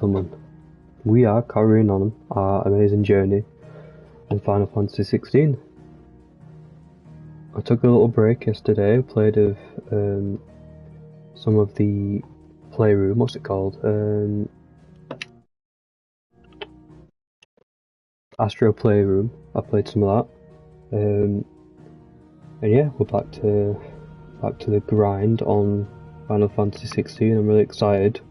Gentlemen, we are carrying on our amazing journey in Final Fantasy 16. I took a little break yesterday, played of some of the playroom, what's it called? Astro Playroom. I played some of that. And yeah, we're back to the grind on Final Fantasy 16. I'm really excited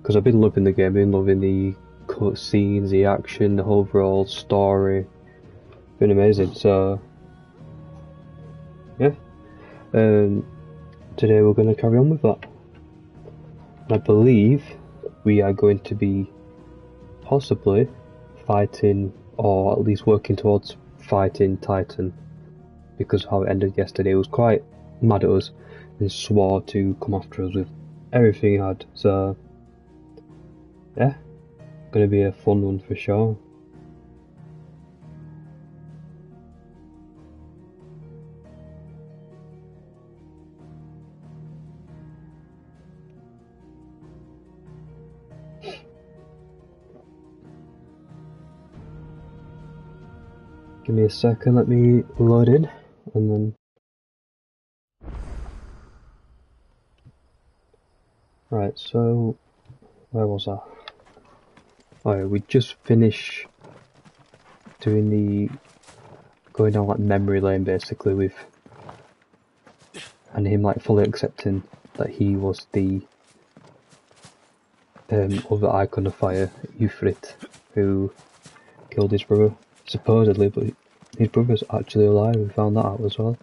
because I've been loving the game, been loving the cutscenes, the action, the overall story. Been amazing. So yeah, today we're going to carry on with that. And I believe we are going to be possibly fighting, or at least working towards fighting Titan, because how it ended yesterday. He was quite mad at us and swore to come after us with everything he had. So yeah, gonna be a fun one for sure. Give me a second, let me load in, and then... Right, so... where was I? Oh yeah, we just finished doing the... going down like memory lane basically with... and him like fully accepting that he was the... other Icon of Fire, Euphrit, who killed his brother, supposedly, but his brother's actually alive. We found that out as well.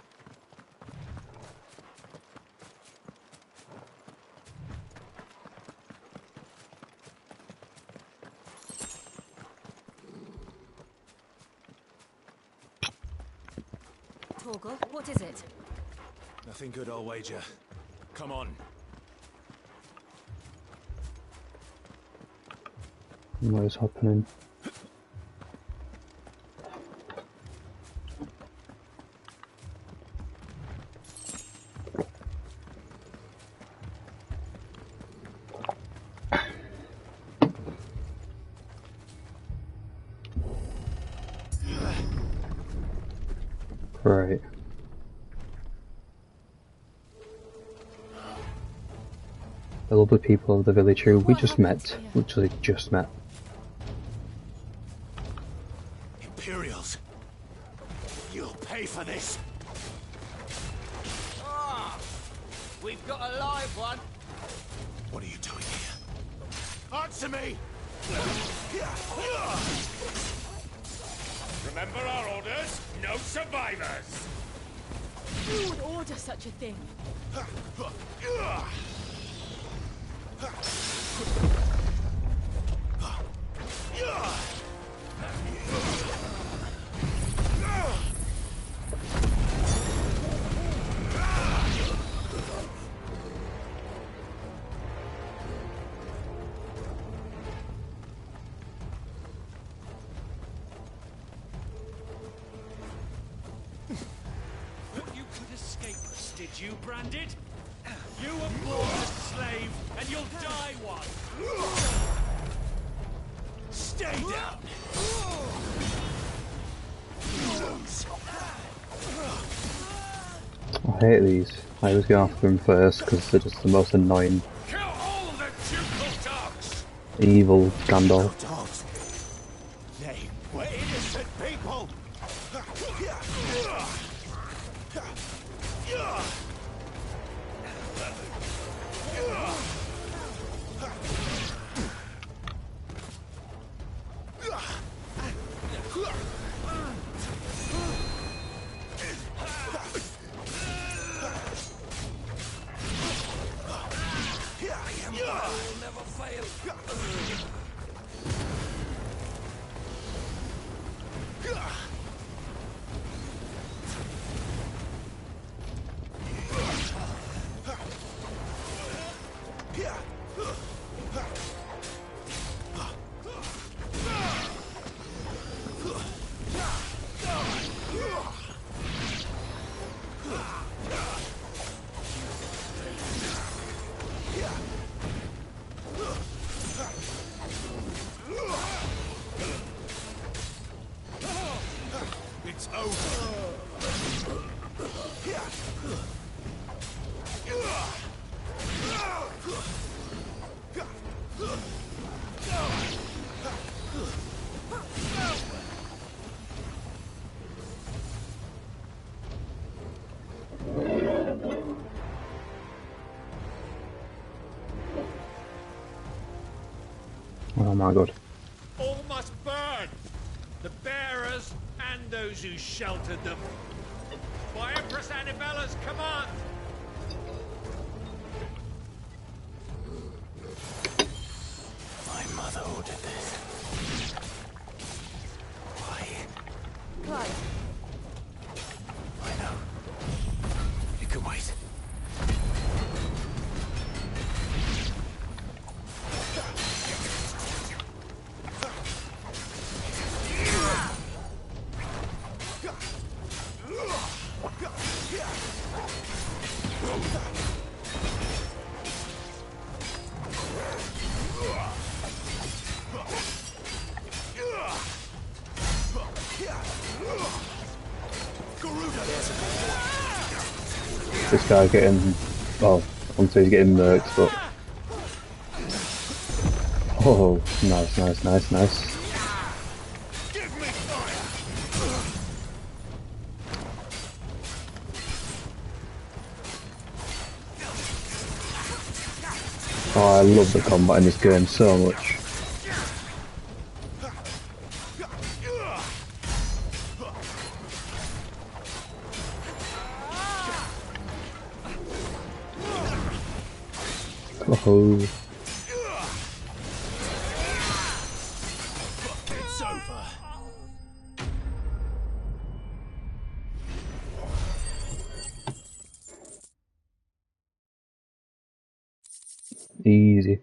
Torgal, what is it? Nothing good, I'll wager. Come on. What is happening? Right. The lovely people of the village who we just met, literally just met. Imperials! You'll pay for this! Ah, we've got a live one. What are you doing here? Answer me! Remember our orders? No survivors! Who would order such a thing? You could escape us, did you, Branded? You were born a slave, and you'll die one! Stay down! I hate these. I always go after them first because they're just the most annoying, Kill all the ducal dogs! evil Gandalf. Dogs! They were innocent people! Oh my god. All must burn! The bearers and those who sheltered them. By Empress Annibella's command! My mother ordered this. Why? Clive, I know. You can wait. This guy getting, well, I'm saying he's getting murked, but oh, nice, nice, nice, nice. Give me fire! Oh, I love the combat in this game so much. Oh, It's over. easy,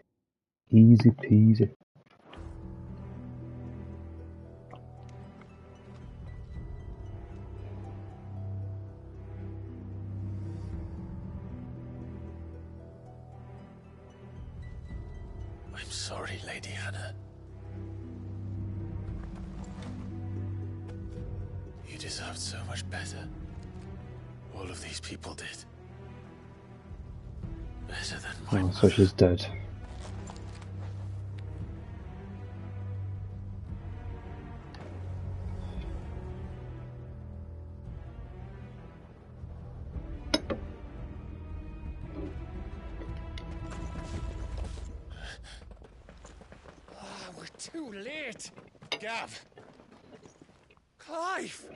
easy peasy. I'm sorry, Lady Hannah. You deserved so much better. All of these people did. Better than my Oh, mother. so she's dead. We're too late! Gav! Clive!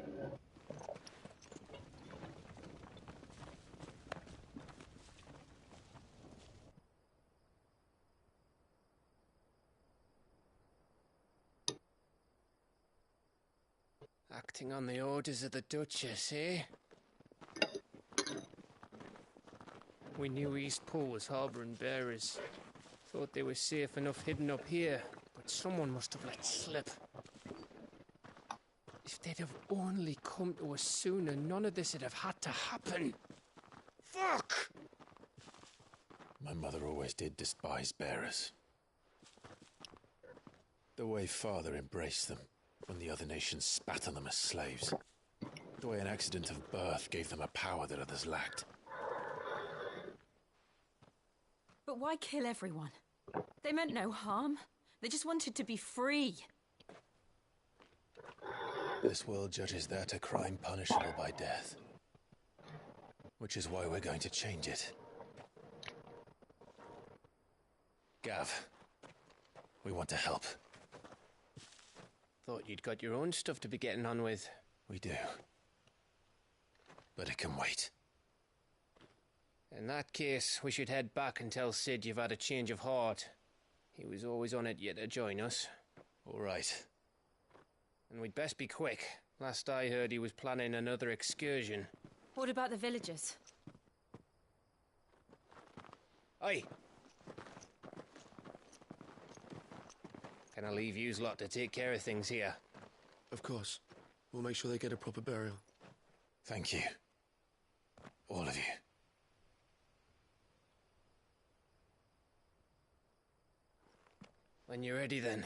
Acting on the orders of the Duchess, eh? We knew Eastpool was harbouring bearers. Thought they were safe enough hidden up here, but someone must have let slip. If they'd have only come to us sooner, none of this would have had to happen. Fuck! My mother always did despise bearers. The way Father embraced them when the other nations spat on them as slaves. The way an accident of birth gave them a power that others lacked. but why kill everyone? They meant no harm. They just wanted to be free. This world judges that a crime punishable by death. Which is why we're going to change it. Gav, we want to help. Thought you'd got your own stuff to be getting on with. We do. But it can wait. In that case, we should head back and tell Sid you've had a change of heart. He was always on it yet to join us. All right. And we'd best be quick. Last I heard, he was planning another excursion. What about the villagers? Aye. Can I leave yous lot to take care of things here? Of course. We'll make sure they get a proper burial. Thank you. All of you. When you're ready, then.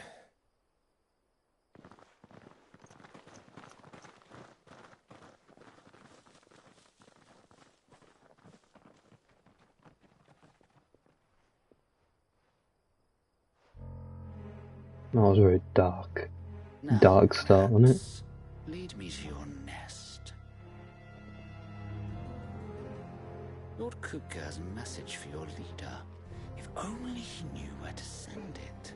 That was very dark. Now, Dark start, wasn't it? perhaps, lead me to your nest. Lord Kupka has a message for your leader. If only he knew where to send it.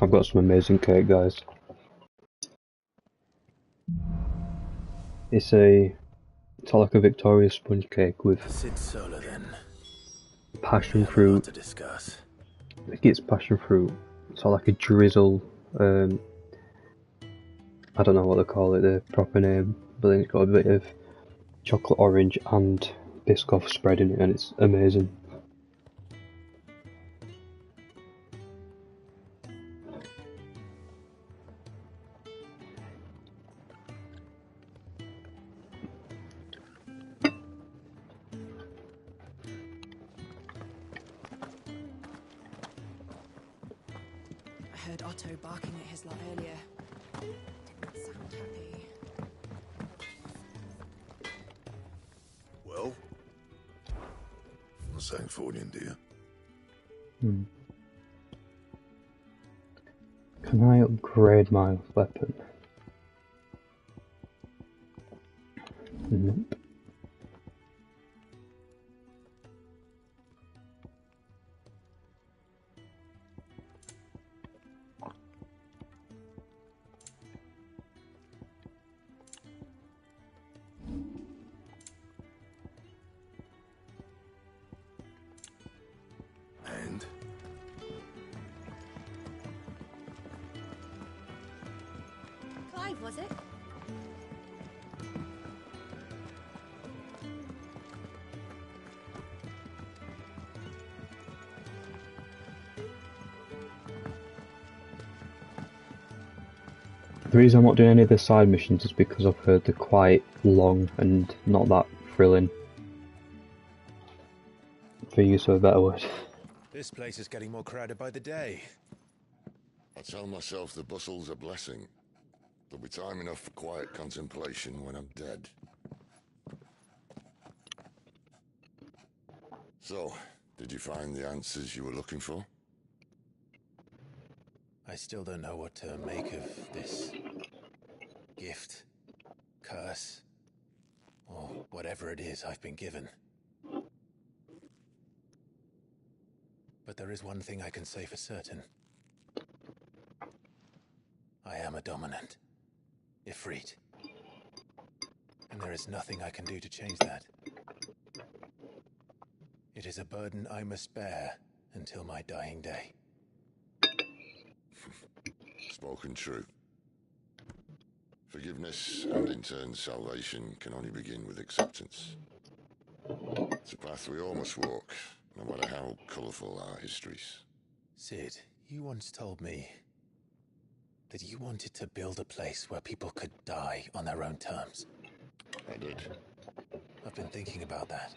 I've got some amazing cake, guys. It's like a Victoria sponge cake with Sid Solar, then. passion We have a lot fruit. to discuss. I think it's passion fruit. It's like a drizzle. I don't know what they call it, the proper name, but then it's got a bit of chocolate orange and Biscoff spread in it, and it's amazing. I heard Otto barking at his lot earlier. Didn't sound happy. Well? I'm saying Fordian, dear. Can I upgrade my weapon? Nope. And? Clive, was it? The reason I'm not doing any of the side missions is because I've heard they're quite long and not that thrilling. For use of a better word. This place is getting more crowded by the day. I tell myself the bustle's a blessing. There'll be time enough for quiet contemplation when I'm dead. So, did you find the answers you were looking for? I still don't know what to make of this gift, curse, or whatever it is I've been given. But there is one thing I can say for certain. I am a dominant, Ifrit. And there is nothing I can do to change that. It is a burden I must bear until my dying day. Spoken true. Forgiveness and in turn salvation can only begin with acceptance. It's a path we all must walk, no matter how colourful our histories. Sid, you once told me that you wanted to build a place where people could die on their own terms. I did. I've been thinking about that.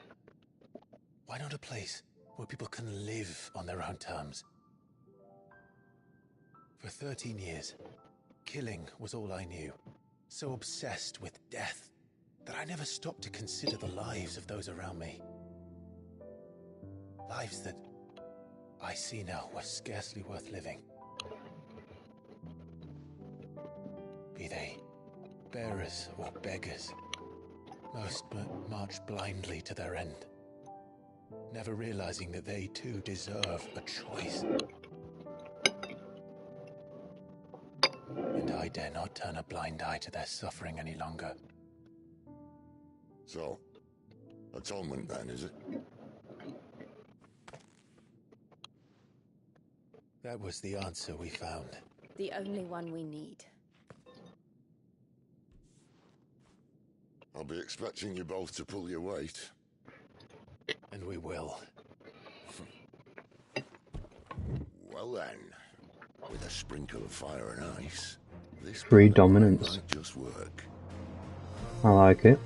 Why not a place where people can live on their own terms? For 13 years, killing was all I knew. So obsessed with death that I never stopped to consider the lives of those around me. Lives that I see now were scarcely worth living. Be they bearers or beggars, most march blindly to their end, never realizing that they too deserve a choice. And I dare not turn a blind eye to their suffering any longer. So, atonement then, is it? That was the answer we found. The only one we need. I'll be expecting you both to pull your weight. And we will. Well then, with a sprinkle of fire and ice, this Free plan of mine dominance. might just work. I like it.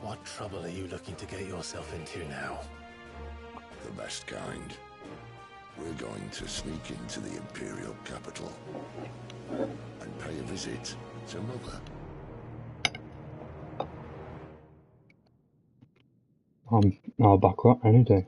What trouble are you looking to get yourself into now? The best kind. We're going to sneak into the Imperial capital and pay a visit to Mother. I'll back up any day.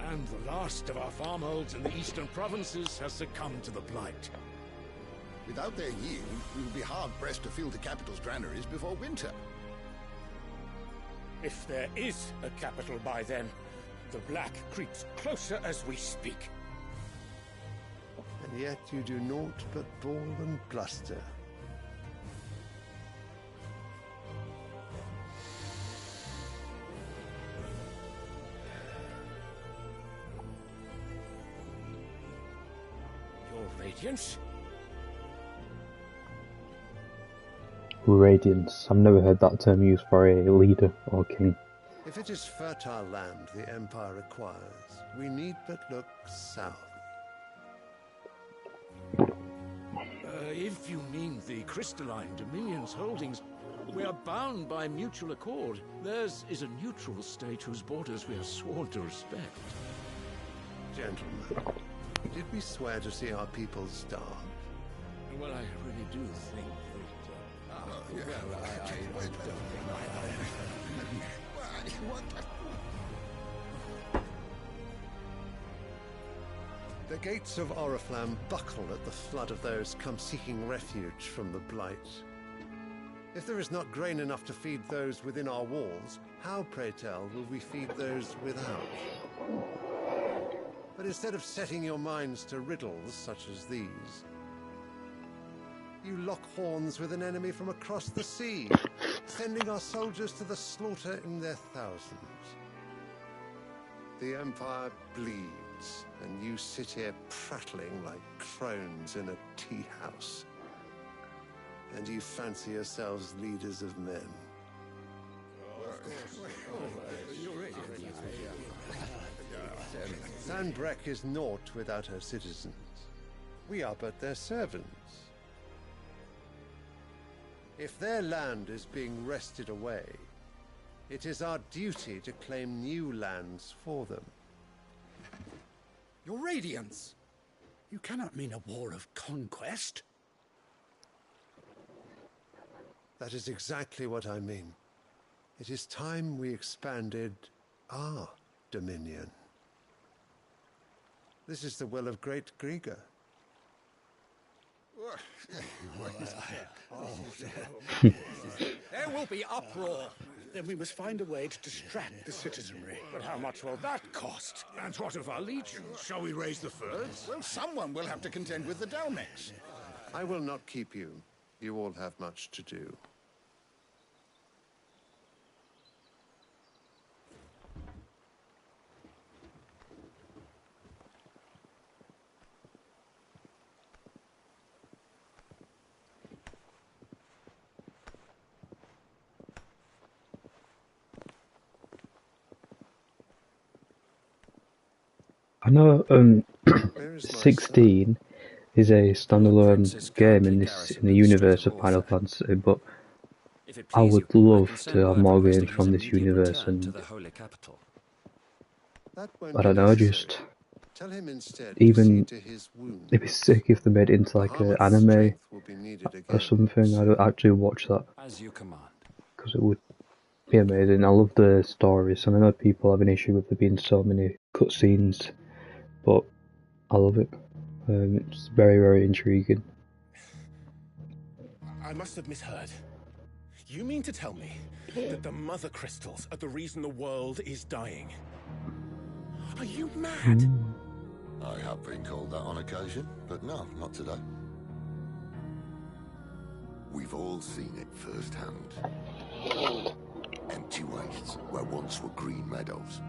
And the last of our farmholds in the eastern provinces has succumbed to the blight. Without their yield, we will be hard-pressed to fill the capital's granaries before winter. If there is a capital by then, the black creeps closer as we speak. And yet you do naught but bawl and bluster. Your Radiance? Radiance. I've never heard that term used for a leader or king. If it is fertile land the Empire requires, we need but look south. If you mean the crystalline Dominion's holdings, we are bound by mutual accord. Theirs is a neutral state whose borders we are sworn to respect. Gentlemen, did we swear to see our people starve? Well, I really do think that... The gates of Oriflamme buckle at the flood of those come seeking refuge from the blight. If there is not grain enough to feed those within our walls, how, pray tell, will we feed those without? But instead of setting your minds to riddles such as these, you lock horns with an enemy from across the sea, sending our soldiers to the slaughter in their thousands. The Empire bleeds, and you sit here prattling like crones in a tea house. And you fancy yourselves leaders of men. Sanbreque is naught without her citizens. We are but their servants. If their land is being wrested away, it is our duty to claim new lands for them. Your Radiance! You cannot mean a war of conquest. That is exactly what I mean. It is time we expanded our dominion. This is the will of great Grieger. There will be uproar. Then we must find a way to distract the citizenry. But how much will that cost? And what of our legions? Shall we raise the furs? Well, someone will have to contend with the Dalmex. I will not keep you. You all have much to do. I know 16 is a standalone game in the universe of Final Fantasy, but I would love to have more games from this universe, and I don't know, just even it'd be sick if they made it into like an anime or something. I'd actually watch that because it would be amazing. I love the stories, and I know people have an issue with there being so many cutscenes, but I love it. It's very, very intriguing. I must have misheard. You mean to tell me that the Mother Crystals are the reason the world is dying? Are you mad? I have been called that on occasion, but no, not today. We've all seen it firsthand. Empty wastes where once were green meadows.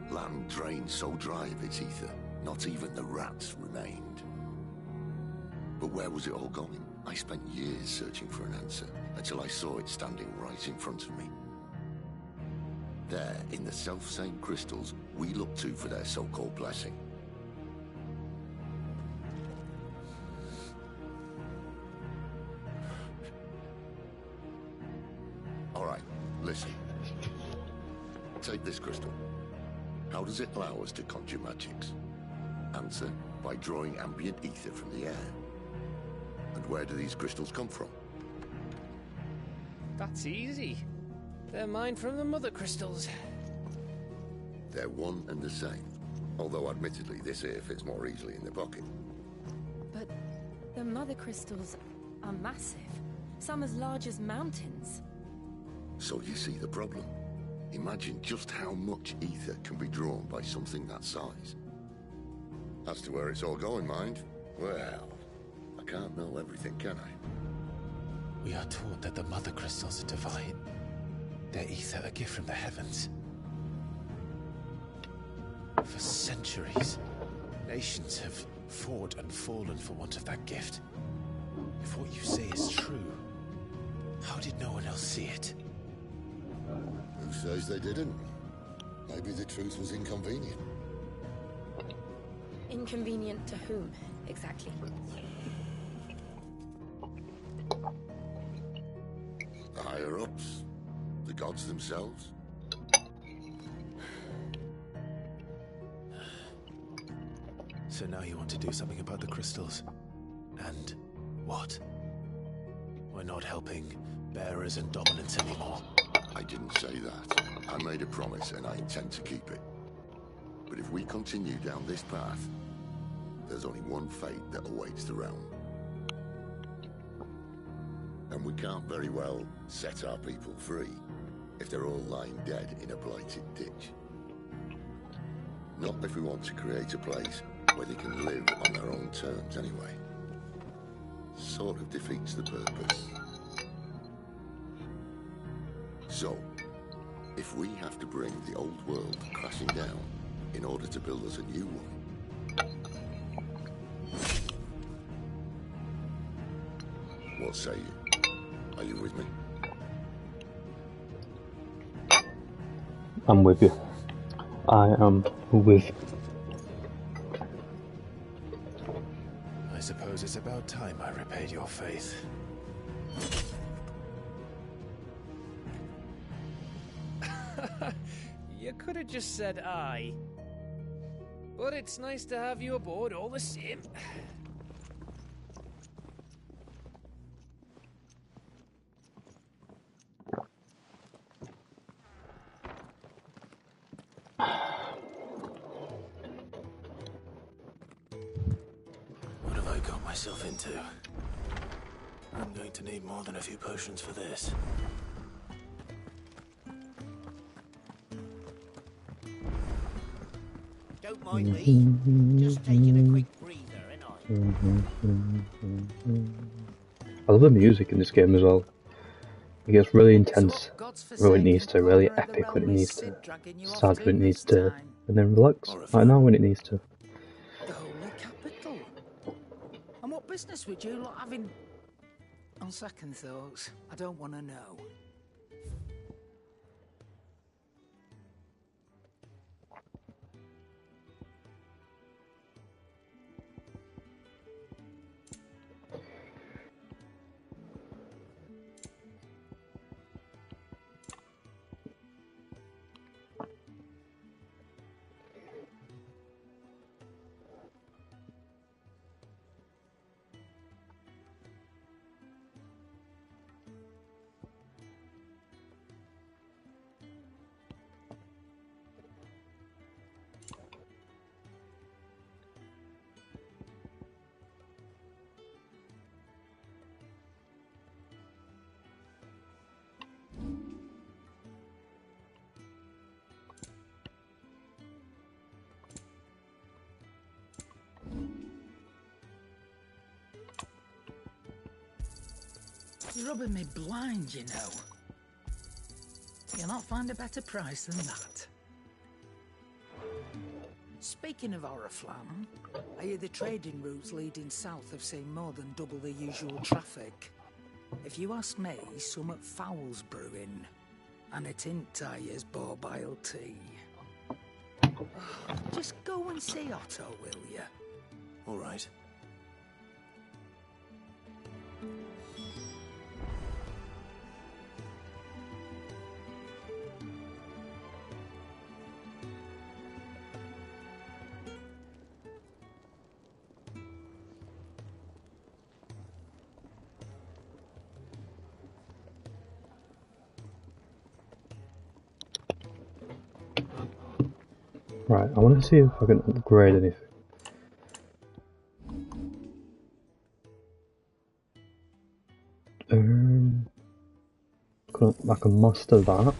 Land drained so dry of its ether, not even the rats remained. But where was it all going? I spent years searching for an answer, until I saw it standing right in front of me. They're in the self-same crystals we look to for their so-called blessing. All right, listen. Take this crystal. How does it allow us to conjure magics? Answer, by drawing ambient ether from the air. And where do these crystals come from? That's easy. They're mine from the mother crystals. They're one and the same. Although admittedly this here fits more easily in the pocket. But the mother crystals are massive. Some as large as mountains. So you see the problem. Imagine just how much ether can be drawn by something that size. As to where it's all going, mind, well, I can't know everything, can I? We are taught that the mother crystals are divine. Their ether a gift from the heavens. For centuries, nations have fought and fallen for want of that gift. If what you say is true, how did no one else see it? Who says they didn't? Maybe the truth was inconvenient. Inconvenient to whom, exactly? The higher-ups? The gods themselves? So now you want to do something about the crystals. And what? We're not helping bearers and dominants anymore. I didn't say that. I made a promise and I intend to keep it. But if we continue down this path, there's only one fate that awaits the realm. And we can't very well set our people free if they're all lying dead in a blighted ditch. Not if we want to create a place where they can live on their own terms anyway. Sort of defeats the purpose. So, if we have to bring the old world crashing down in order to build us a new one, what say you? Are you with me? I'm with you. I am with you. I suppose it's about time I repaid your faith. You could have just said aye. But it's nice to have you aboard all the same. What have I got myself into? I'm going to need more than a few potions for this. Don't mind me. Just taking a quick breather, ain't I? I love the music in this game as well. It gets really intense when it needs to, really epic when it needs to, sad when it needs to, and then relax right now when it needs to. The Holy Capital. And what business would you lot having? On second thoughts, I don't want to know. You're rubbing me blind, you know. You'll not find a better price than that. Speaking of Oriflamme, I hear the trading routes leading south have seen more than double the usual traffic. If you ask me, somewhat foul's brewing. and a Tintayer's borbile tea. Just go and see Otto, will you? All right. Right, I want to see if I can upgrade anything. I can master that.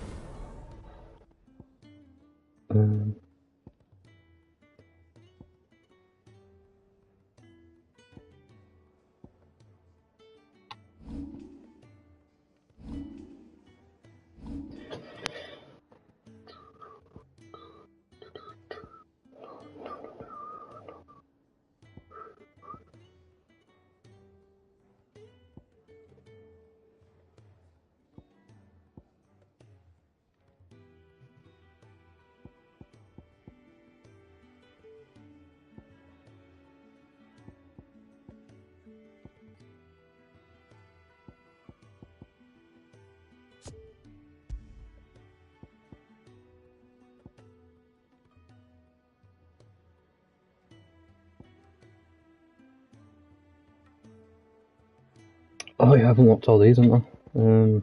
Oh, you haven't locked all these, haven't I?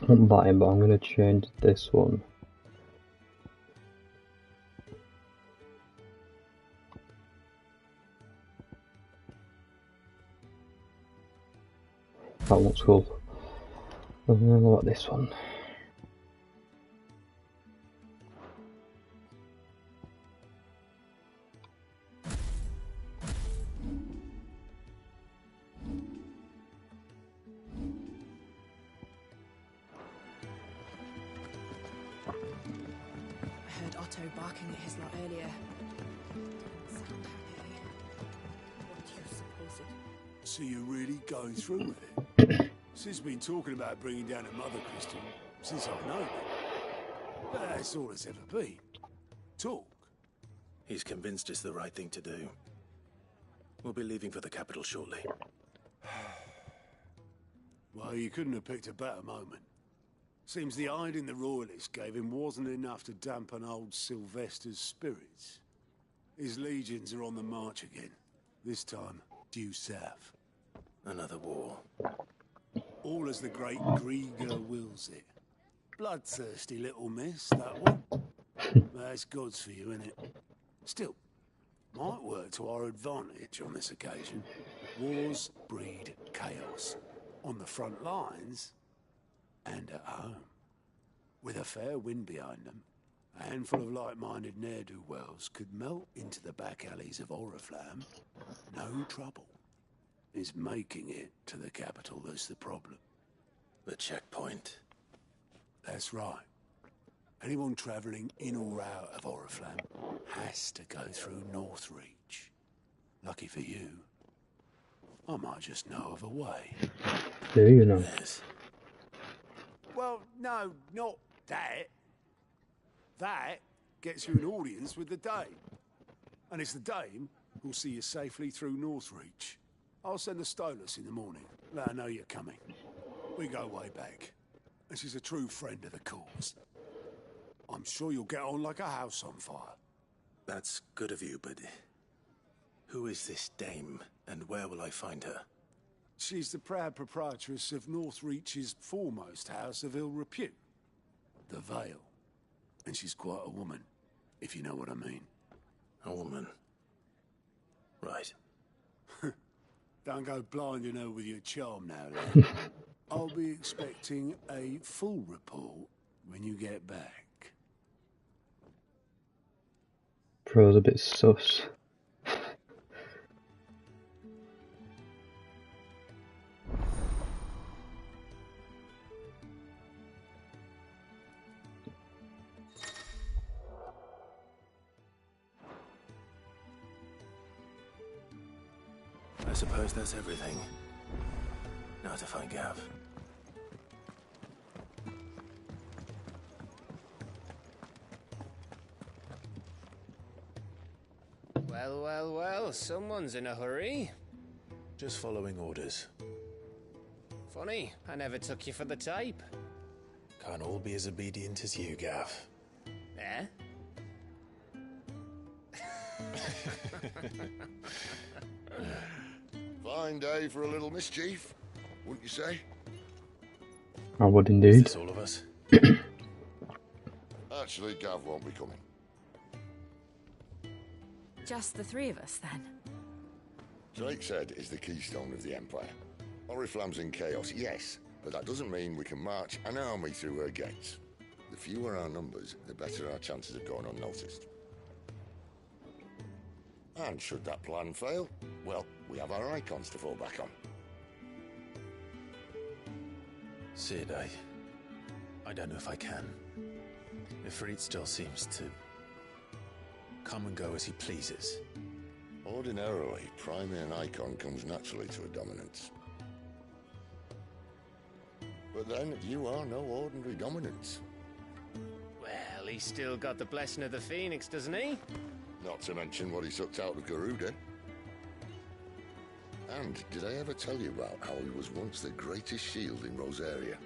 I'm buying, but I'm going to change this one. That looks cool. And then what about this one? I heard Otto barking at his lot earlier. Didn't sound happy. What do you suppose it? So you're really going through with it? Sid's been talking about bringing down a mother crystal since I've known him. But that's all it's ever been. Talk. He's convinced it's the right thing to do. We'll be leaving for the capital shortly. Well, you couldn't have picked a better moment. Seems the hiding the Royalists gave him wasn't enough to dampen old Sylvester's spirits. His legions are on the march again. This time, due south. Another war. All as the great Grieger wills it. Bloodthirsty little miss, that one. That's God's for you, innit? Still, might work to our advantage on this occasion. Wars breed chaos. On the front lines, and at home. With a fair wind behind them, a handful of like-minded ne'er-do-wells could melt into the back alleys of Oriflamme. No trouble. It's making it to the capital that's the problem. The checkpoint. That's right. Anyone travelling in or out of Oriflamme has to go through Northreach. Lucky for you, I might just know of a way. Do you know? Yes. Well, no, not that. That gets you an audience with the Dame. And it's the Dame who'll see you safely through Northreach. I'll send the Stolas in the morning. Let her know you're coming. We go way back. And she's a true friend of the cause. I'm sure you'll get on like a house on fire. That's good of you, but who is this dame, and where will I find her? She's the proud proprietress of Northreach's foremost house of ill repute, the Vale. And she's quite a woman, if you know what I mean. A woman. Right. Don't go blinding her with your charm now, lad. I'll be expecting a full report when you get back. Bro's a bit sus. I suppose that's everything. Now to find Gav. Well, well, well, someone's in a hurry. Just following orders. Funny, I never took you for the type. Can't all be as obedient as you, Gav. Eh? Fine day for a little mischief, wouldn't you say? I would indeed. Is this all of us? Actually, Gav won't be coming. Just the three of us, then? Drake's Head is the keystone of the Empire. Oriflamme's in chaos, yes, but that doesn't mean we can march an army through her gates. The fewer our numbers, the better our chances of going unnoticed. And should that plan fail, well, we have our icons to fall back on. Sid, I don't know if I can. Ifrit still seems to come and go as he pleases. Ordinarily, priming an icon comes naturally to a dominance. But then, you are no ordinary dominance. Well, he's still got the blessing of the Phoenix, doesn't he? Not to mention what he sucked out of Garuda. And did I ever tell you about how he was once the greatest shield in Rosaria?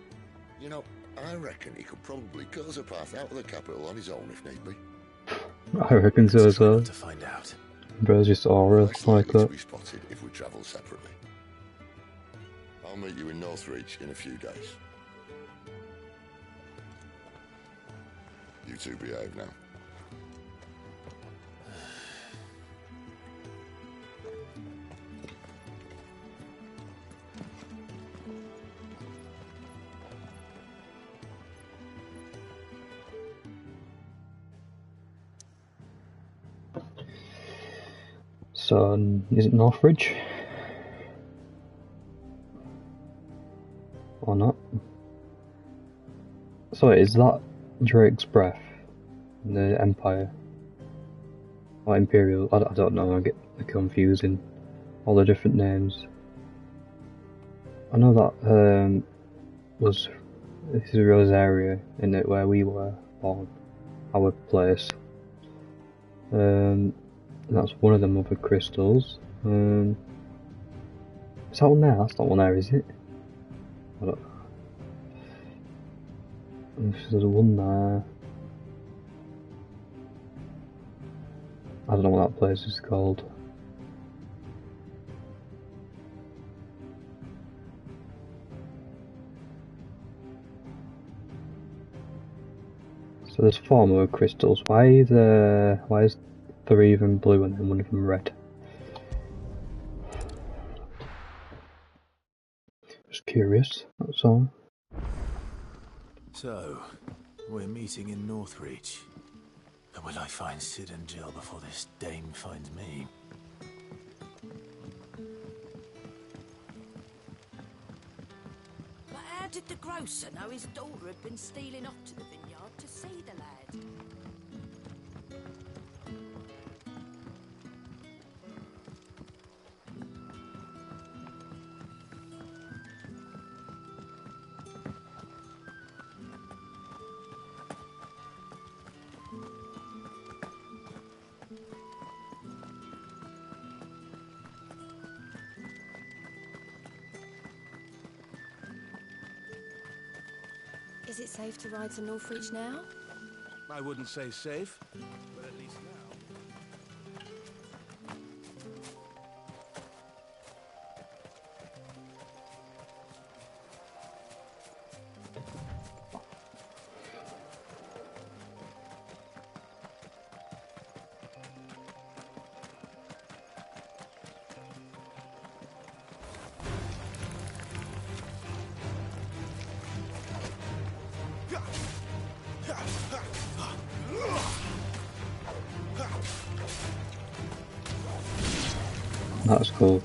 You know, I reckon he could probably cause a path out of the capital on his own if need be. I reckon so as well. To find out. Bro's just aura like to that. be spotted if we travel separately. I'll meet you in Northreach in a few days. You two behave now. So, is it Northridge? Or not? So, is that Drake's breath? The Empire? Or Imperial? I don't know, I get confusing. All the different names. I know that this is Rosaria, in it where we were born. Our place. That's one of them other crystals. Is that one there? That's not one there, is it? I don't know. There's one there. I don't know what that place is called. So there's 4 more crystals. Why is 3 of them blue and then 1 of them red? Just curious, that's all. So, we're meeting in Northreach. And will I find Sid and Jill before this dame finds me? But how did the grocer know his daughter had been stealing off to the vineyard to see the lad? Is it safe to ride to Northreach now? I wouldn't say safe, but at least now. That's cool.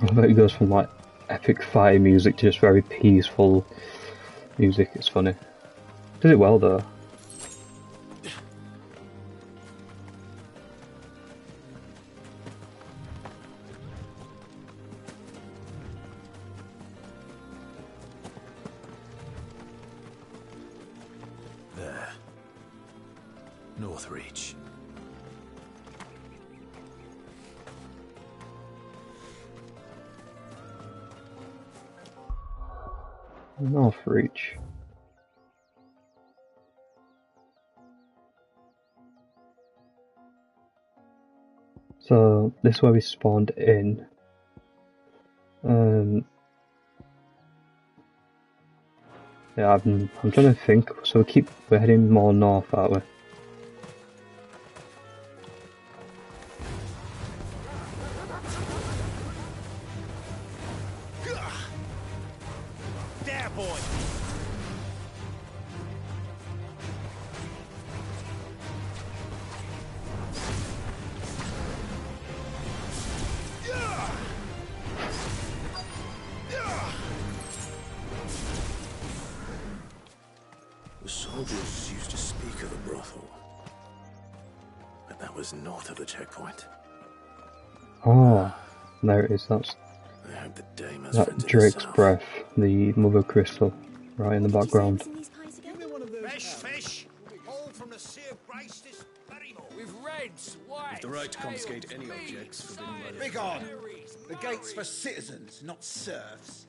I bet it goes from like epic fighting music to just very peaceful music. It's funny. Does it well though. There. Northreach. Northreach. So this is where we spawned in. Yeah, I'm trying to think. So we're heading more north, aren't we? There, boy! The soldiers used to speak of a brothel, but that was north of the checkpoint. Oh, there it is. That's I hope the dame has that friends in the Drake's south. breath, the mother crystal, right in the background. Fresh fish, all from the Sea of Grace this very morning. With reds, white. With the right to confiscate any objects forbidden by the... Begone! The gate's for citizens, not serfs.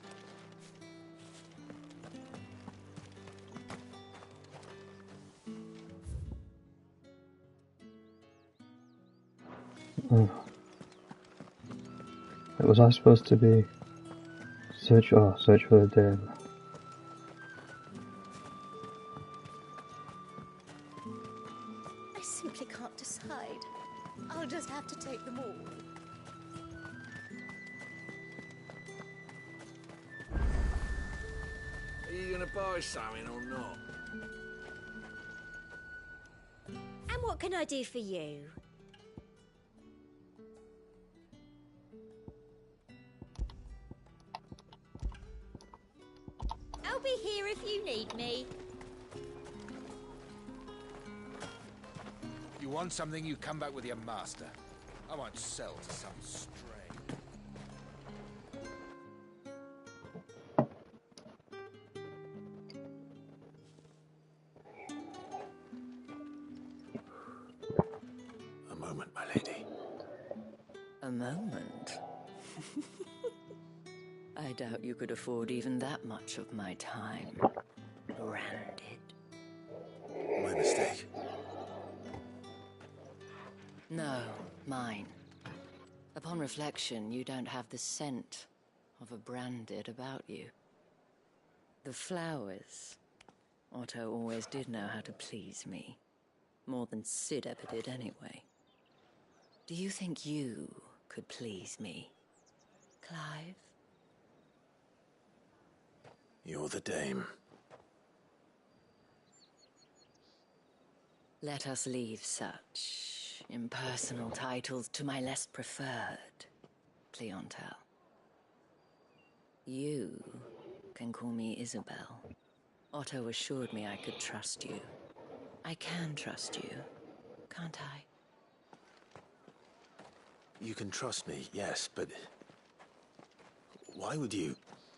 Oh. Was I supposed to be search for the dame? I simply can't decide. I'll just have to take them all. Are you gonna buy something or not? And what can I do for you? I'll be here if you need me. You want something, you come back with your master. I won't sell to some stray. A moment, my lady. A moment? I doubt you could afford even that much of my time. Branded. My mistake. No, mine. Upon reflection, you don't have the scent of a branded about you. The flowers. Otto always did know how to please me. More than Cid ever did anyway. Do you think you could please me, Clive? You're the dame. Let us leave such impersonal titles to my less preferred clientele. You can call me Isabel. Otto assured me I could trust you. I can trust you, can't I? You can trust me, yes, but... why would you...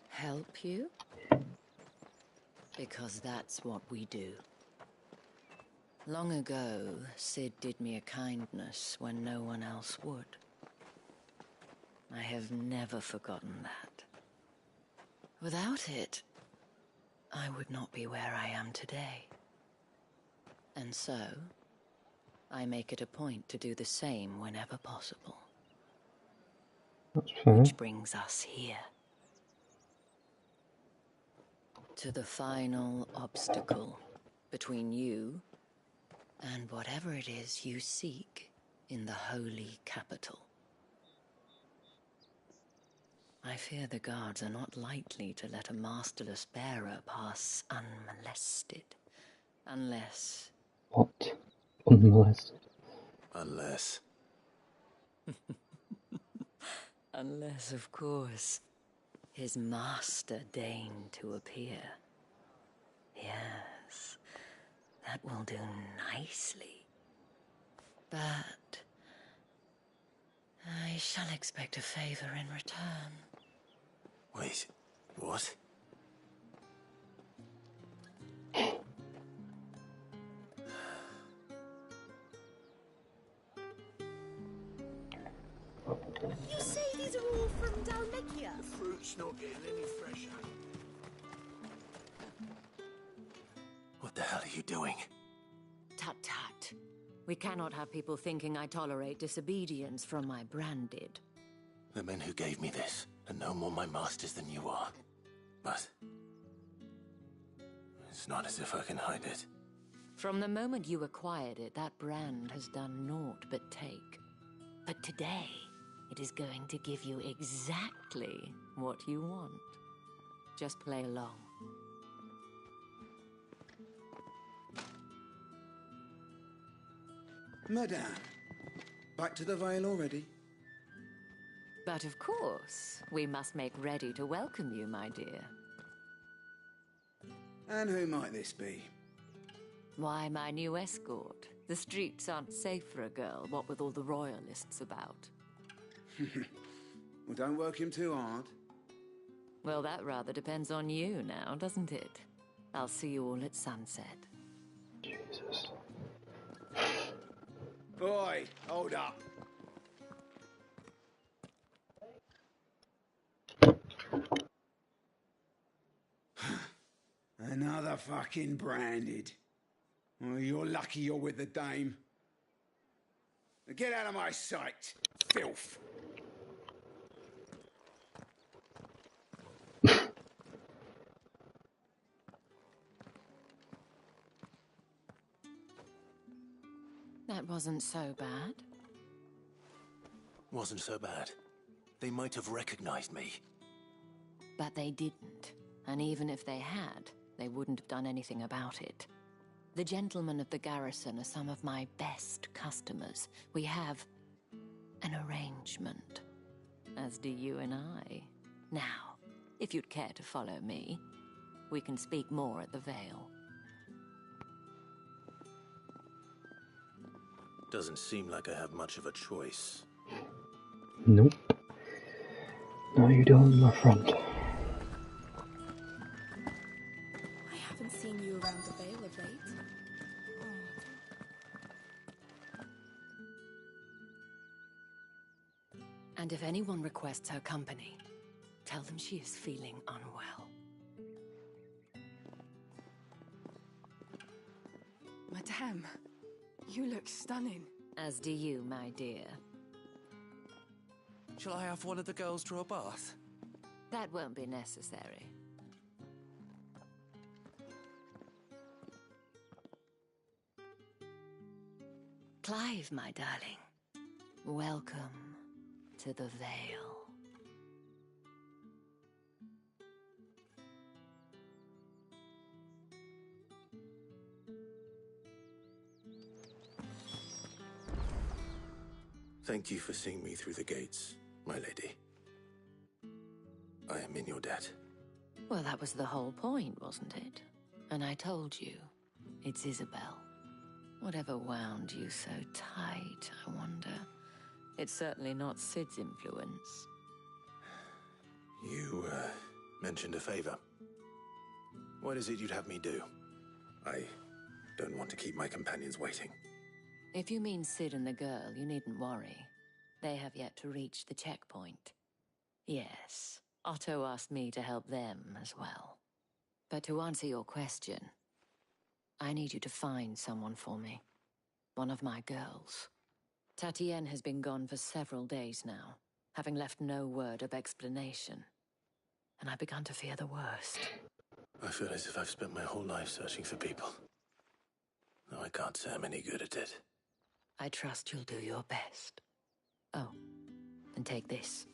Help you? Because that's what we do. Long ago, Cid did me a kindness when no one else would. I have never forgotten that. Without it, I would not be where I am today. And so, I make it a point to do the same whenever possible. That's fair. Which brings us here. To the final obstacle between you and whatever it is you seek in the holy capital. I fear the guards are not likely to let a masterless bearer pass unmolested, unless... What? Unless... Unless... Unless, of course, his master deigned to appear. Yes, that will do nicely. But I shall expect a favor in return. Wait, what? You say these are all from Dalmekia? The fruit's not getting any fresher. What the hell are you doing? Tut tut. We cannot have people thinking I tolerate disobedience from my branded. The men who gave me this are no more my masters than you are. But it's not as if I can hide it. From the moment you acquired it, that brand has done naught but take. But today, it is going to give you exactly what you want. Just play along. Madame, back to the Vale already? But of course, we must make ready to welcome you, my dear. And who might this be? Why, my new escort. The streets aren't safe for a girl, what with all the royalists about. Well, don't work him too hard. Well, that rather depends on you now, doesn't it? I'll see you all at sunset. Jesus. Boy, hold up. Another fucking branded. Well, you're lucky you're with the dame. Now get out of my sight, filth. That wasn't so bad. Wasn't so bad. They might have recognized me. But they didn't. And even if they had, they wouldn't have done anything about it. The gentlemen of the garrison are some of my best customers. We have an arrangement, as do you and I. Now, if you'd care to follow me, we can speak more at the Vale. Doesn't seem like I have much of a choice. Nope. No, you don't, my friend. I haven't seen you around the Vale of late. And if anyone requests her company, tell them she is feeling unwell. Madame, you look stunning. As do you, my dear. Shall I have one of the girls draw a bath? That won't be necessary. Clive, my darling. Welcome to the Vale. Thank you for seeing me through the gates, my lady. I am in your debt. Well, that was the whole point, wasn't it? And I told you, it's Isabel. Whatever wound you so tight, I wonder. It's certainly not Sid's influence. You, mentioned a favor. What is it you'd have me do? I don't want to keep my companions waiting. If you mean Sid and the girl, you needn't worry. They have yet to reach the checkpoint. Yes, Otto asked me to help them as well. But to answer your question, I need you to find someone for me. One of my girls. Tatienne has been gone for several days now, having left no word of explanation. And I've begun to fear the worst. I feel as if I've spent my whole life searching for people. No, I can't say I'm any good at it. I trust you'll do your best. Oh, and take this.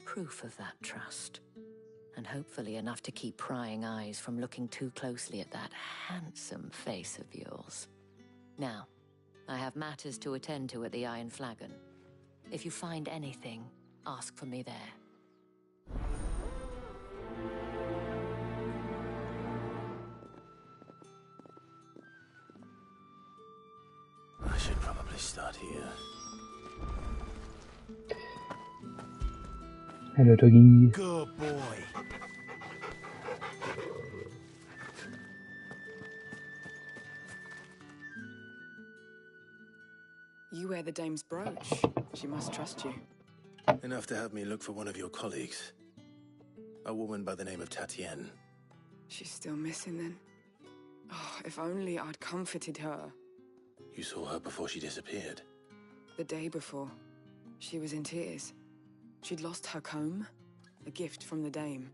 Proof of that trust. And hopefully enough to keep prying eyes from looking too closely at that handsome face of yours. Now, I have matters to attend to at the Iron Flagon. If you find anything, ask for me there. I should probably start here. Hello, doggy. Good boy. You wear the dame's brooch. She must trust you. Enough to have me look for one of your colleagues. A woman by the name of Tatienne. She's still missing then. Oh, if only I'd comforted her. You saw her before she disappeared. The day before, she was in tears. She'd lost her comb, a gift from the dame.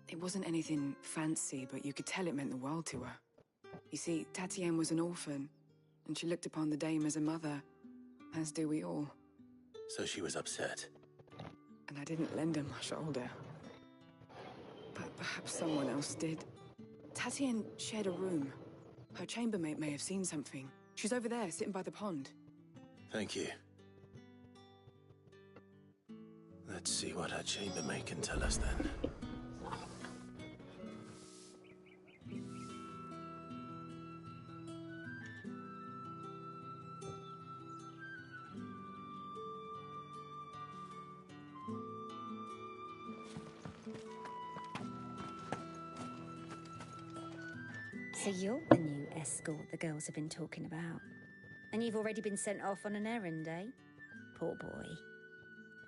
It wasn't anything fancy, but you could tell it meant the world to her. You see, Tatienne was an orphan, and she looked upon the dame as a mother, as do we all. So she was upset. And I didn't lend her my shoulder. But perhaps someone else did. Tatienne shared a room. Her chambermaid may have seen something. She's over there, sitting by the pond. Thank you. Let's see what her chambermaid can tell us then. So you're the new escort the girls have been talking about. And you've already been sent off on an errand, eh? Poor boy.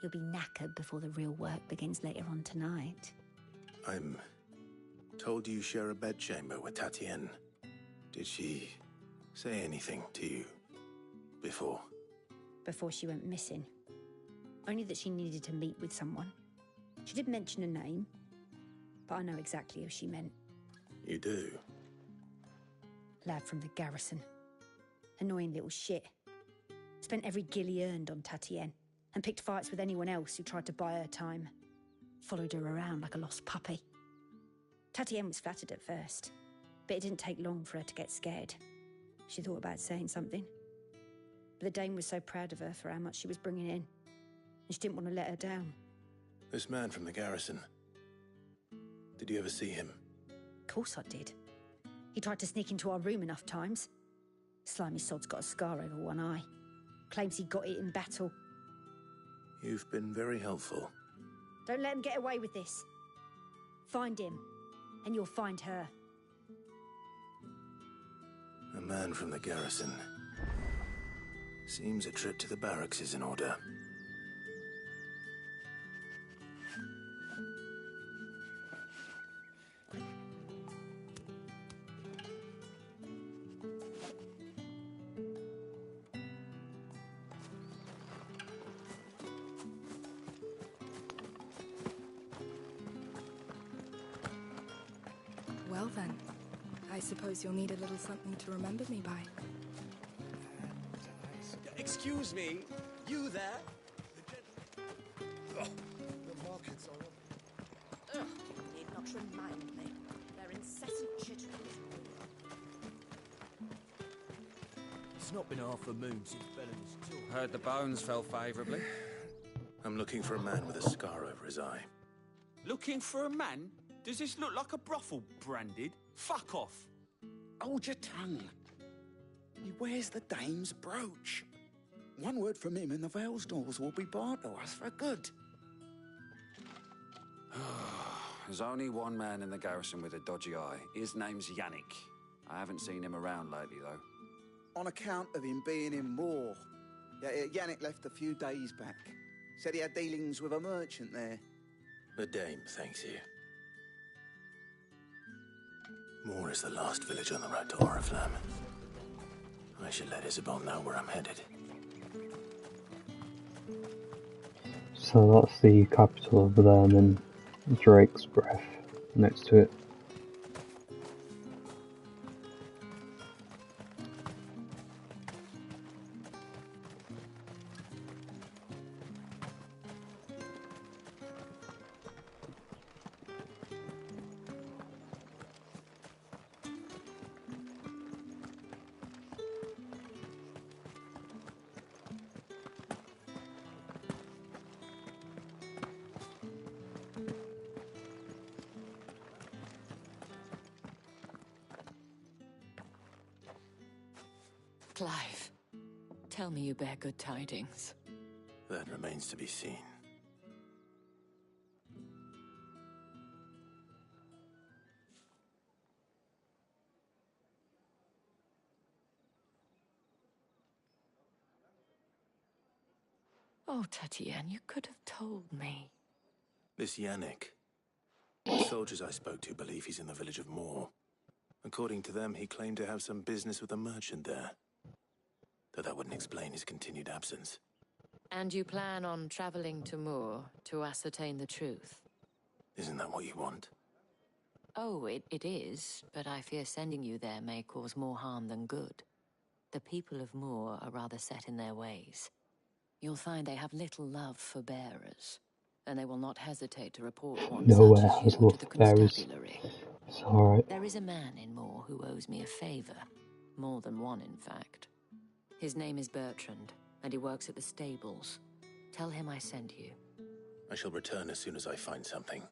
You'll be knackered before the real work begins later on tonight. I'm told you share a bedchamber with Tatienne. Did she say anything to you before? Before she went missing. Only that she needed to meet with someone. She did mention a name, but I know exactly who she meant. You do? Lad from the garrison. Annoying little shit. Spent every gil he earned on Tatienne, and picked fights with anyone else who tried to buy her time. Followed her around like a lost puppy. Tatienne was flattered at first, but it didn't take long for her to get scared. She thought about saying something. But the dame was so proud of her for how much she was bringing in, and she didn't want to let her down. This man from the garrison. Did you ever see him? Of course I did. He tried to sneak into our room enough times. Slimy sod's got a scar over one eye. Claims he got it in battle. You've been very helpful. Don't let him get away with this. Find him, and you'll find her. A man from the garrison. Seems a trip to the barracks is in order. Well then, I suppose you'll need a little something to remember me by. Excuse me, you there? The markets are... Ugh, you need not remind me. Their incessant chittering. It's not been half a moon since Bellen's talk. Heard the bones fell favourably. I'm looking for a man with a scar over his eye. Looking for a man? Does this look like a brothel, Branded? Fuck off. Hold your tongue. He wears the dame's brooch. One word from him and the Vale's doors will be barred to us for good. There's only one man in the garrison with a dodgy eye. His name's Yannick. I haven't seen him around lately, though. On account of him being in war. Yannick left a few days back. Said he had dealings with a merchant there. The dame thanks you. Moor is the last village on the road to Oriflamme. I should let Isabel know where I'm headed. So that's the capital over there, and then Drake's Breath next to it. Clive, tell me you bear good tidings. That remains to be seen. Oh, Tatienne, you could have told me. This Yannick. The soldiers I spoke to believe he's in the village of Moor. According to them, he claimed to have some business with a merchant there. Though that wouldn't explain his continued absence. And you plan on traveling to Moor to ascertain the truth? Isn't that what you want? Oh, it is, but I fear sending you there may cause more harm than good. The people of Moor are rather set in their ways. You'll find they have little love for bearers, and they will not hesitate to report one Nowhere such as has you love to the for bearers. constabulary. It's alright. There is a man in Moor who owes me a favor. More than one, in fact. His name is Bertrand, and he works at the stables. Tell him I sent you. I shall return as soon as I find something.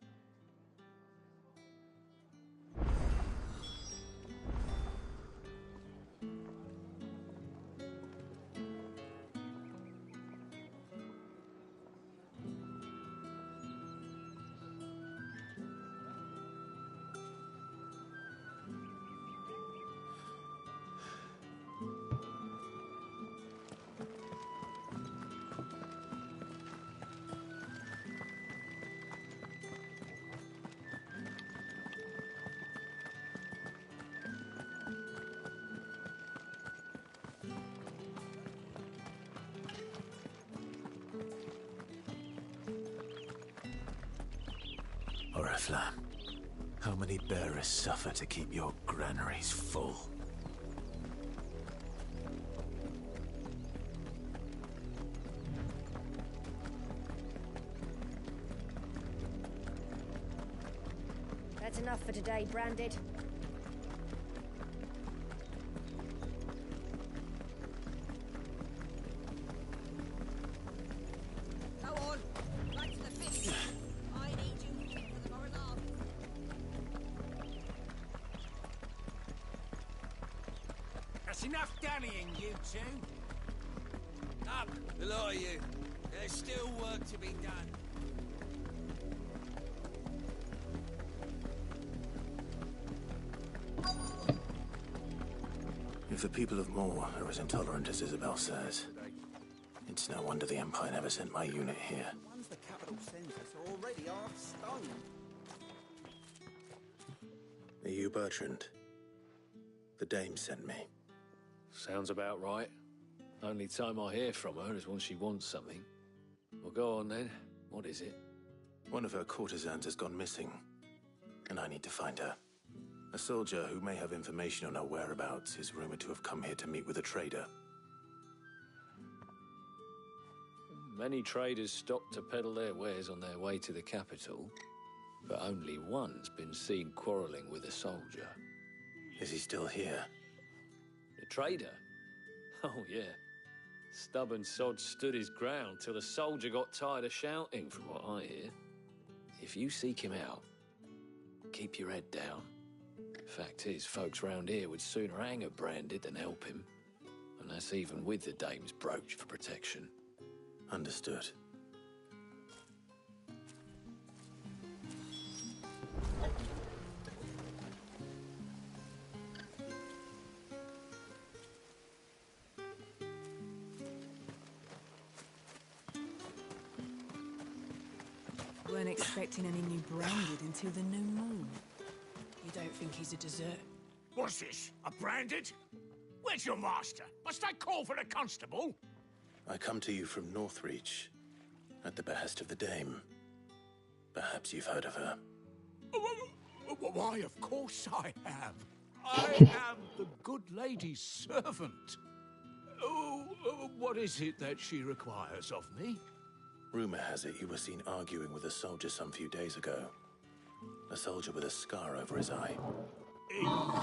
Oriflamme, how many bearers suffer to keep your granaries full? That's enough for today, Branded. Go on, right to the finish. I need you for the Morinard. That's enough dallying, you two. Up, the lot of you. There's still work to be done. If the people of Moor are as intolerant as Isabel says, it's no wonder the Empire never sent my unit here. Once the capital sends us already half stone. Are you Bertrand? The dame sent me. Sounds about right. Only time I hear from her is when she wants something. Well, go on then. What is it? One of her courtesans has gone missing, and I need to find her. A soldier who may have information on her whereabouts is rumored to have come here to meet with a trader. Many traders stop to peddle their wares on their way to the capital, but only one's been seen quarrelling with a soldier. Is he still here? The trader? Oh, yeah. Stubborn sod stood his ground till the soldier got tired of shouting, from what I hear. If you seek him out, keep your head down. Fact is, folks round here would sooner hang a Branded than help him. And that's even with the dame's brooch for protection. Understood. Weren't expecting any new Branded until the new moon. You don't think he's a dessert? What's this? A Branded? Where's your master? Must I call for the constable? I come to you from Northreach, at the behest of the dame. Perhaps you've heard of her. Why, of course I have. I am the good lady's servant. What is it that she requires of me? Rumor has it you were seen arguing with a soldier some few days ago. A soldier with a scar over his eye.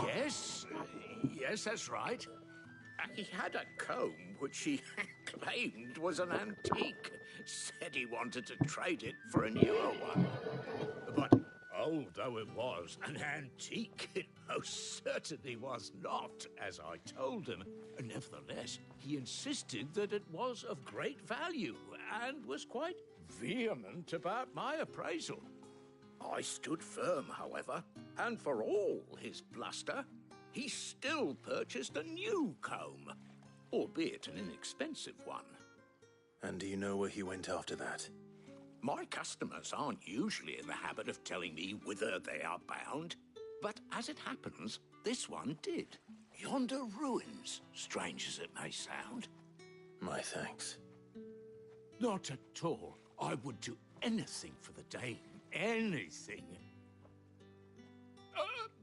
Yes, that's right. He had a comb which he claimed was an antique. Said he wanted to trade it for a newer one. But old though it was, an antique it most certainly was not, as I told him. Nevertheless, he insisted that it was of great value and was quite vehement about my appraisal. I stood firm, however, and for all his bluster, he still purchased a new comb, albeit an inexpensive one. And do you know where he went after that? My customers aren't usually in the habit of telling me whither they are bound, but as it happens, this one did. Yonder ruins, strange as it may sound. My thanks. Not at all. I would do anything for the Dame. Anything.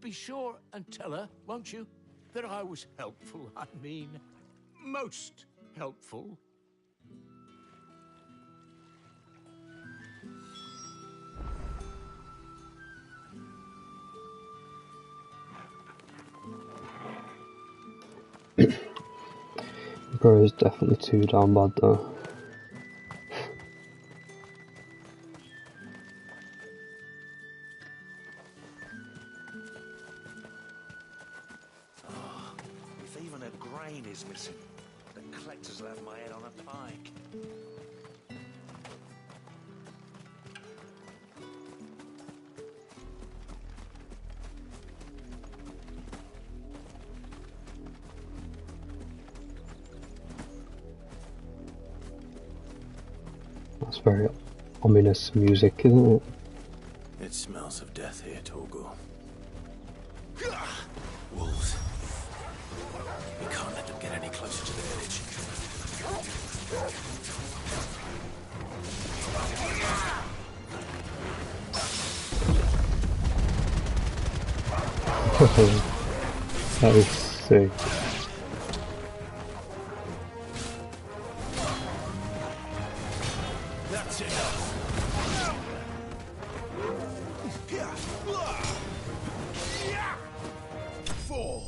Be sure and tell her, won't you, that I was helpful. I mean, most helpful. Bro is definitely too damn bad though. If even a grain is missing, the collectors will have my head on a pike. That's very ominous music, isn't it? It smells of death here, Torgal. Wolves. We can't let them get any closer to the village. That is sick. That's enough. Fall.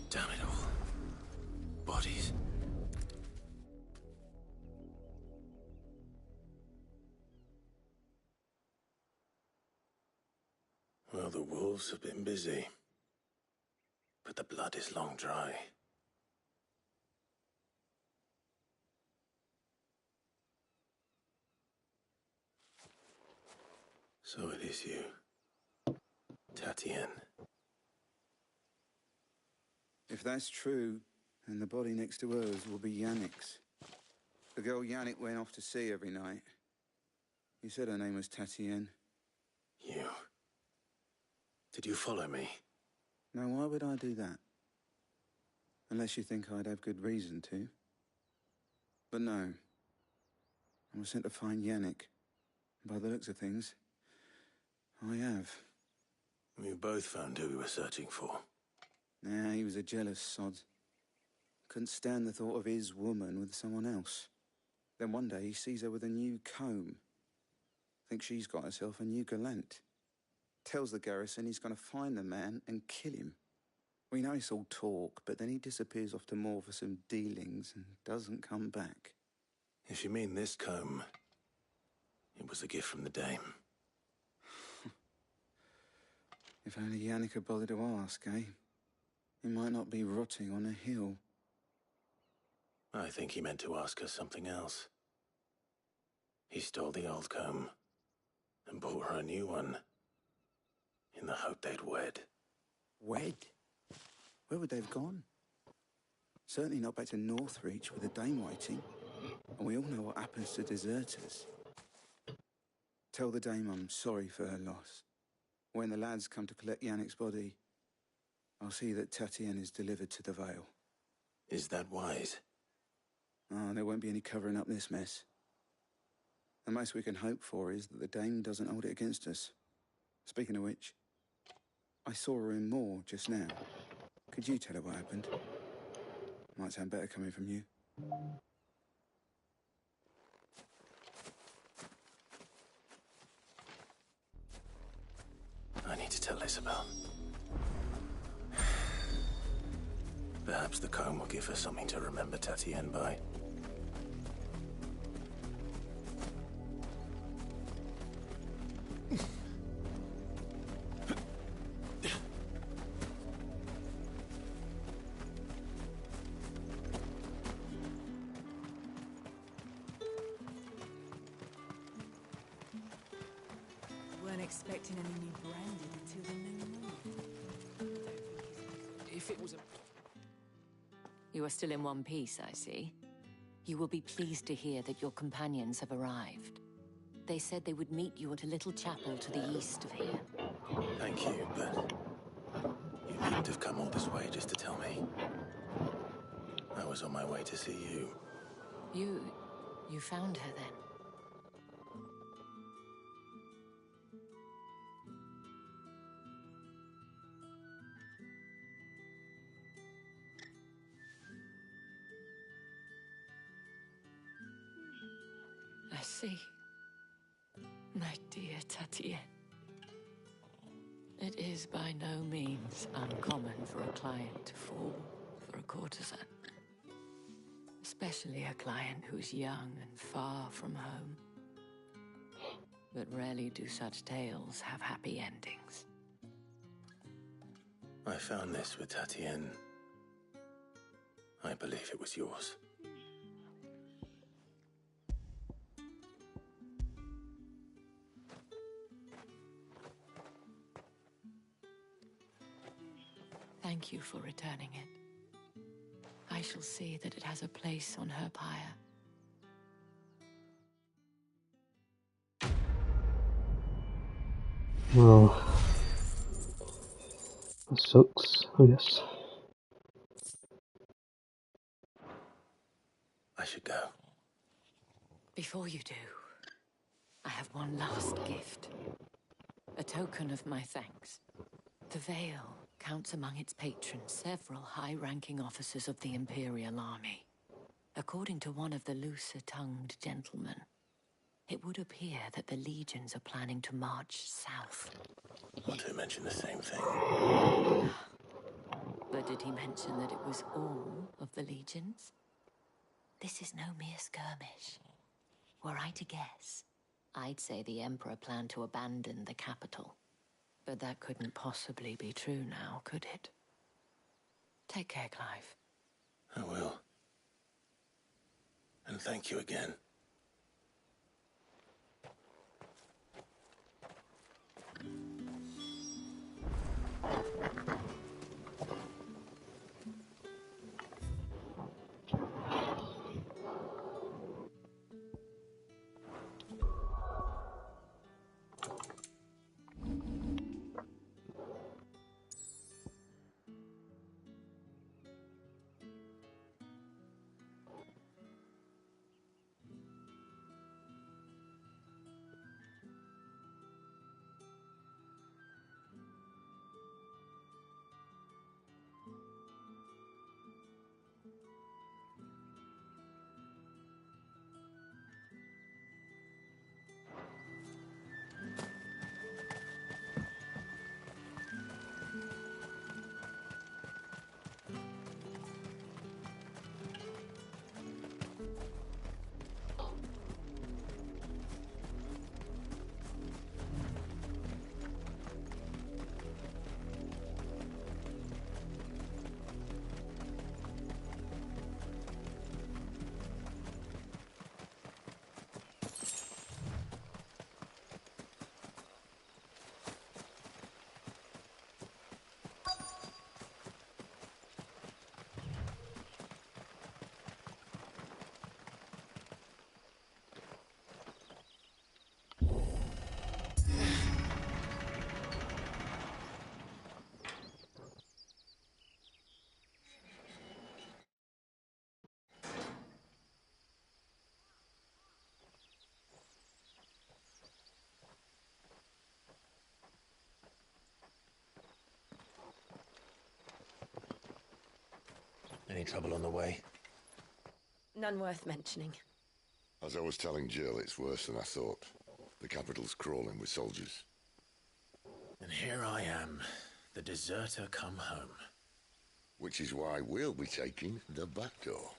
Damn it all. Bodies. Well, the wolves have been busy. But the blood is long dry. So it is you, Tatien. If that's true, then the body next to hers will be Yannick's. The girl Yannick went off to sea every night. You said her name was Tatien. You. Did you follow me? Now, why would I do that? Unless you think I'd have good reason to. But no. I was sent to find Yannick. By the looks of things, I have. We both found who we were searching for. Nah, he was a jealous sod. Couldn't stand the thought of his woman with someone else. Then one day he sees her with a new comb. Thinks she's got herself a new gallant. Tells the garrison he's going to find the man and kill him. We know it's all talk, but then he disappears off to Moor for some dealings and doesn't come back. If you mean this comb, it was a gift from the Dame. If only Yannick had bothered to ask, eh? He might not be rotting on a hill. I think he meant to ask her something else. He stole the old comb and bought her a new one in the hope they'd wed. Wed? Where would they have gone? Certainly not back to Northreach with the Dame waiting. And we all know what happens to deserters. Tell the Dame I'm sorry for her loss. When the lads come to collect Yannick's body, I'll see that Tatien is delivered to the Vale. Is that wise? Oh, there won't be any covering up this mess. The most we can hope for is that the Dame doesn't hold it against us. Speaking of which, I saw her in Moor just now. Could you tell her what happened? Might sound better coming from you. I need to tell Isabel. Perhaps the comb will give her something to remember Tatienne by. Weren't expecting any new branded until the new moon. If it was a... You are still in one piece, I see. You will be pleased to hear that your companions have arrived. They said they would meet you at a little chapel to the east of here. Thank you, but you needn't have come all this way just to tell me. I was on my way to see you. You found her then? I see. My dear Tatienne. It is by no means uncommon for a client to fall for a courtesan. Especially a client who's young and far from home. But rarely do such tales have happy endings. I found this with Tatienne. I believe it was yours. Thank you for returning it. I shall see that it has a place on her pyre. Well, that sucks, I guess. I should go. Before you do, I have one last gift. A token of my thanks. The Veil counts among its patrons several high-ranking officers of the Imperial Army. According to one of the looser-tongued gentlemen, it would appear that the legions are planning to march south. Not to mention the same thing. But did he mention that it was all of the legions? This is no mere skirmish. Were I to guess, I'd say the Emperor planned to abandon the capital. But that couldn't possibly be true now, could it? Take care, Clive. I will. And thank you again. Any trouble on the way? None worth mentioning. As I was telling Jill, it's worse than I thought. The capital's crawling with soldiers. And here I am, the deserter come home. Which is why we'll be taking the back door.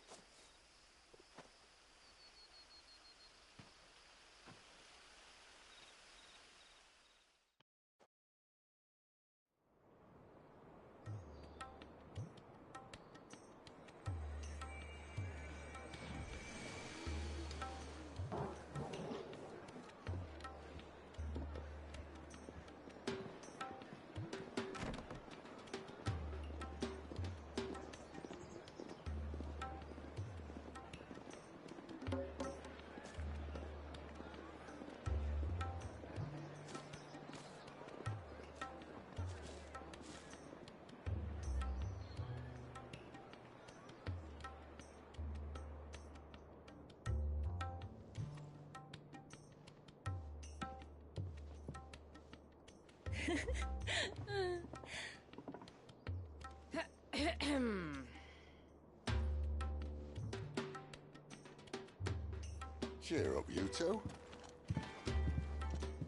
Cheer up, you two.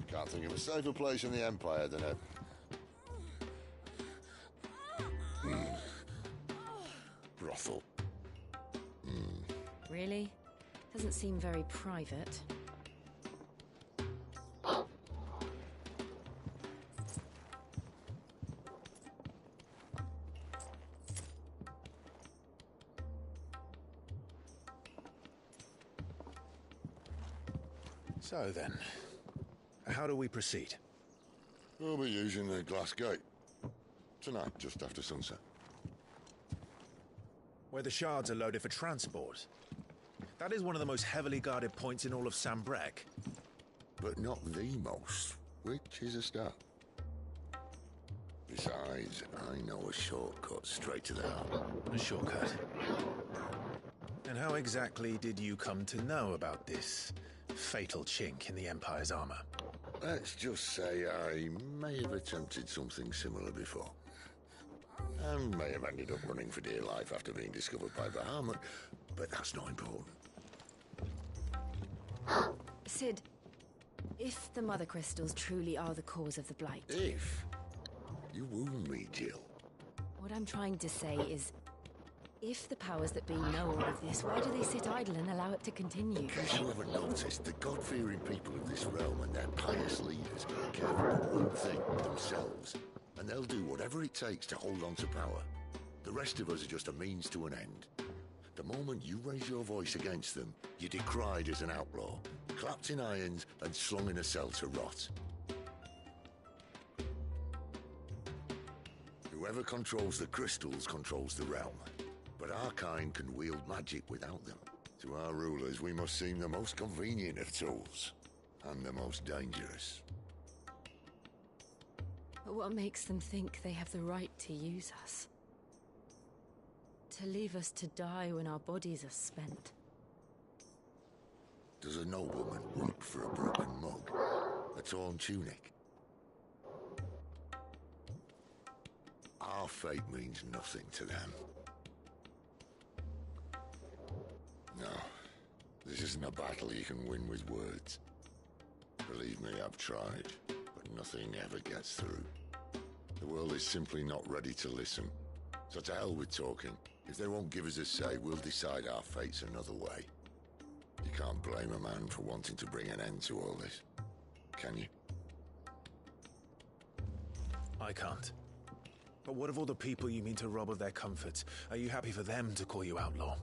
Can't think of a safer place in the Empire than a... brothel. Really? Doesn't seem very private. So then, how do we proceed? We'll be using the glass gate. Tonight, just after sunset. Where the shards are loaded for transport. That is one of the most heavily guarded points in all of Sambrek. But not the most, which is a start. Besides, I know a shortcut straight to the heart. A shortcut? And how exactly did you come to know about this fatal chink in the Empire's armor? Let's just say I may have attempted something similar before. And may have ended up running for dear life after being discovered by Bahamut, but that's not important. Sid, if the Mother Crystals truly are the cause of the Blight... If? You wound me, Jill. What I'm trying to say is, if the powers that be know all of this, why do they sit idle and allow it to continue? Because you haven't noticed, the God-fearing people of this realm and their pious leaders care for one thing, themselves. And they'll do whatever it takes to hold on to power. The rest of us are just a means to an end. The moment you raise your voice against them, you're decried as an outlaw, clapped in irons and slung in a cell to rot. Whoever controls the crystals controls the realm. But our kind can wield magic without them. To our rulers, we must seem the most convenient of tools. And the most dangerous. But what makes them think they have the right to use us? To leave us to die when our bodies are spent? Does a nobleman weep for a broken mug? A torn tunic? Our fate means nothing to them. No, this isn't a battle you can win with words. Believe me, I've tried, but nothing ever gets through. The world is simply not ready to listen. So to hell with talking. If they won't give us a say, we'll decide our fates another way. You can't blame a man for wanting to bring an end to all this, can you? I can't. But what of all the people you mean to rob of their comforts? Are you happy for them to call you outlaw?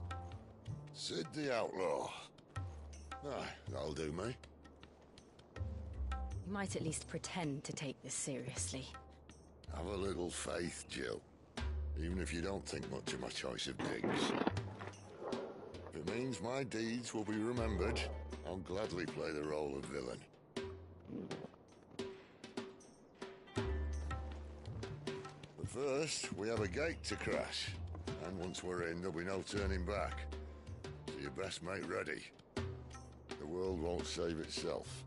Sid the Outlaw. Aye, that'll do me. You might at least pretend to take this seriously. Have a little faith, Jill. Even if you don't think much of my choice of digs. If it means my deeds will be remembered, I'll gladly play the role of villain. But first, we have a gate to crash. And once we're in, there'll be no turning back. So you best make ready. The world won't save itself.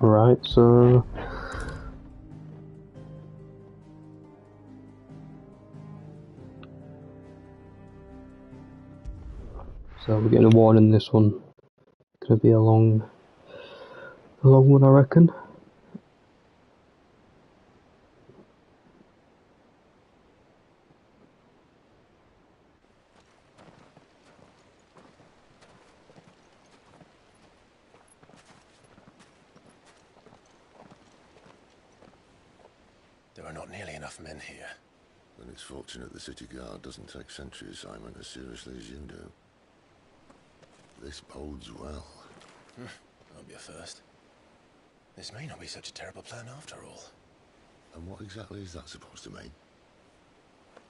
Right, so we're getting a warning. This one gonna be a long one, I reckon. There are not nearly enough men here. Then it's fortunate the city guard doesn't take sentry assignment as seriously as you do. This bodes well. That'll be a first. This may not be such a terrible plan after all. And what exactly is that supposed to mean?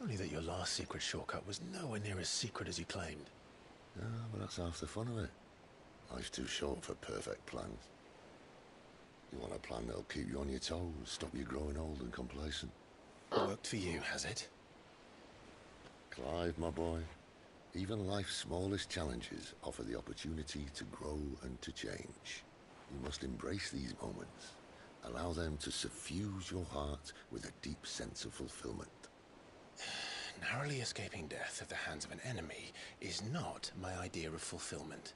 Only that your last secret shortcut was nowhere near as secret as you claimed. Yeah, but that's half the fun of it. Life's too short for perfect plans. You want a plan that'll keep you on your toes, stop you growing old and complacent. Worked for you, has it? Clive, my boy, even life's smallest challenges offer the opportunity to grow and to change. You must embrace these moments. Allow them to suffuse your heart with a deep sense of fulfillment. Narrowly escaping death at the hands of an enemy is not my idea of fulfillment.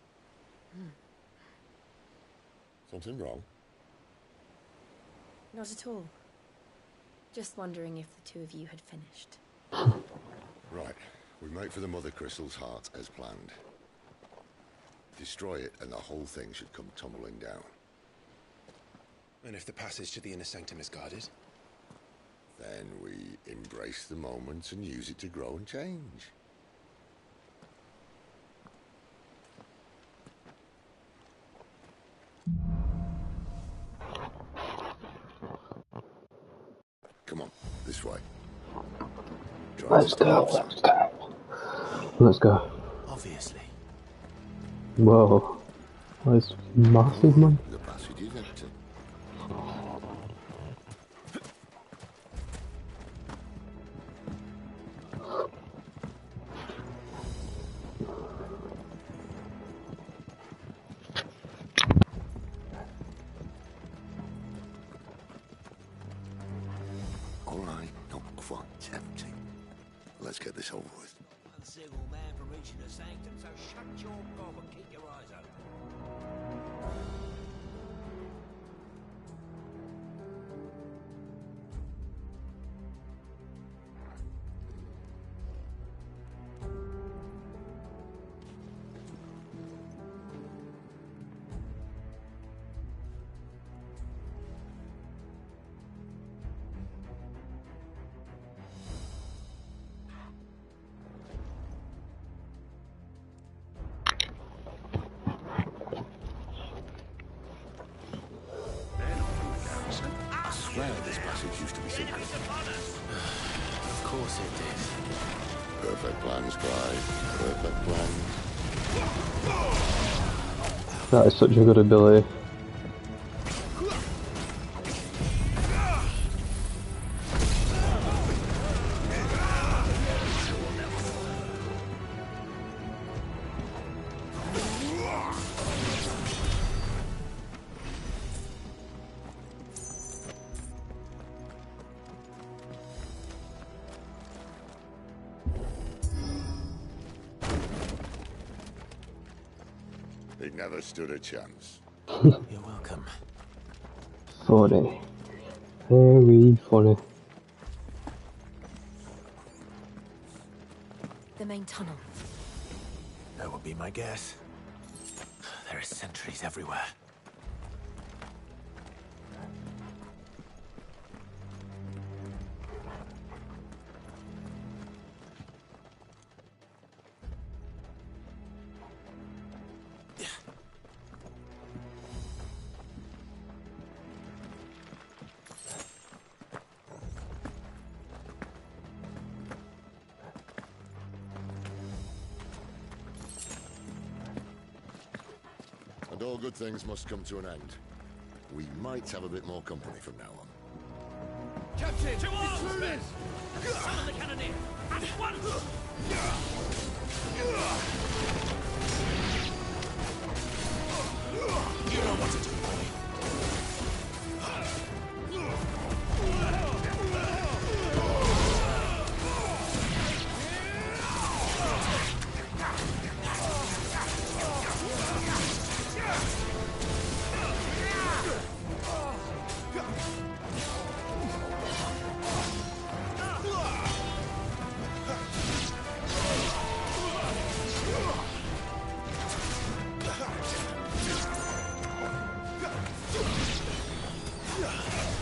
Something wrong? Not at all. Just wondering if the two of you had finished. Right. We make for the Mother Crystal's heart as planned. Destroy it and the whole thing should come tumbling down. And if the passage to the inner sanctum is guarded? Then we embrace the moment and use it to grow and change. Come on, this way. Let's go. Obviously. Whoa. That's massive, man. The passage is empty. All right, not quite tempting. Let's get this over with. Uncivil man for reaching the sanctum, so shut your gob and keep your eyes open. I swear this passage used to be secret. Of course it did. Perfect plans, Clive. Perfect plans. That is such a good ability. He never stood a chance. You're welcome. Funny. Very funny. The main tunnel. That would be my guess. There are sentries everywhere. And all good things must come to an end. We might have a bit more company from now on. Captain! To arms, men! Summon the cannoneer! At once! You know what to do, boy.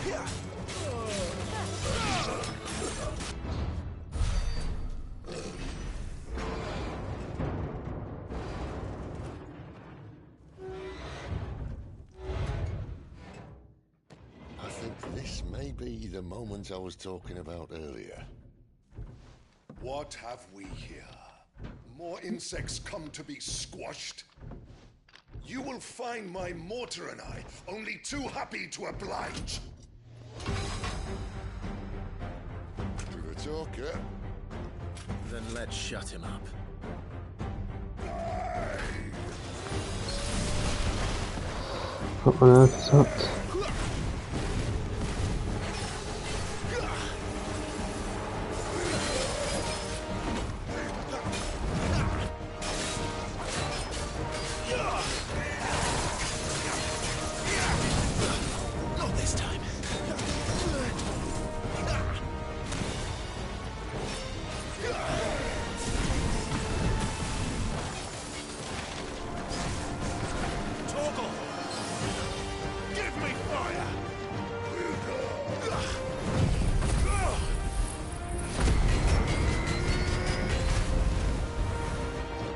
I think this may be the moment I was talking about earlier. What have we here? More insects come to be squashed? You will find my mortar and I only too happy to oblige. Do the talk, yeah? Then let's shut him up. What on earth is that? Not this time. Torgal! Give me fire!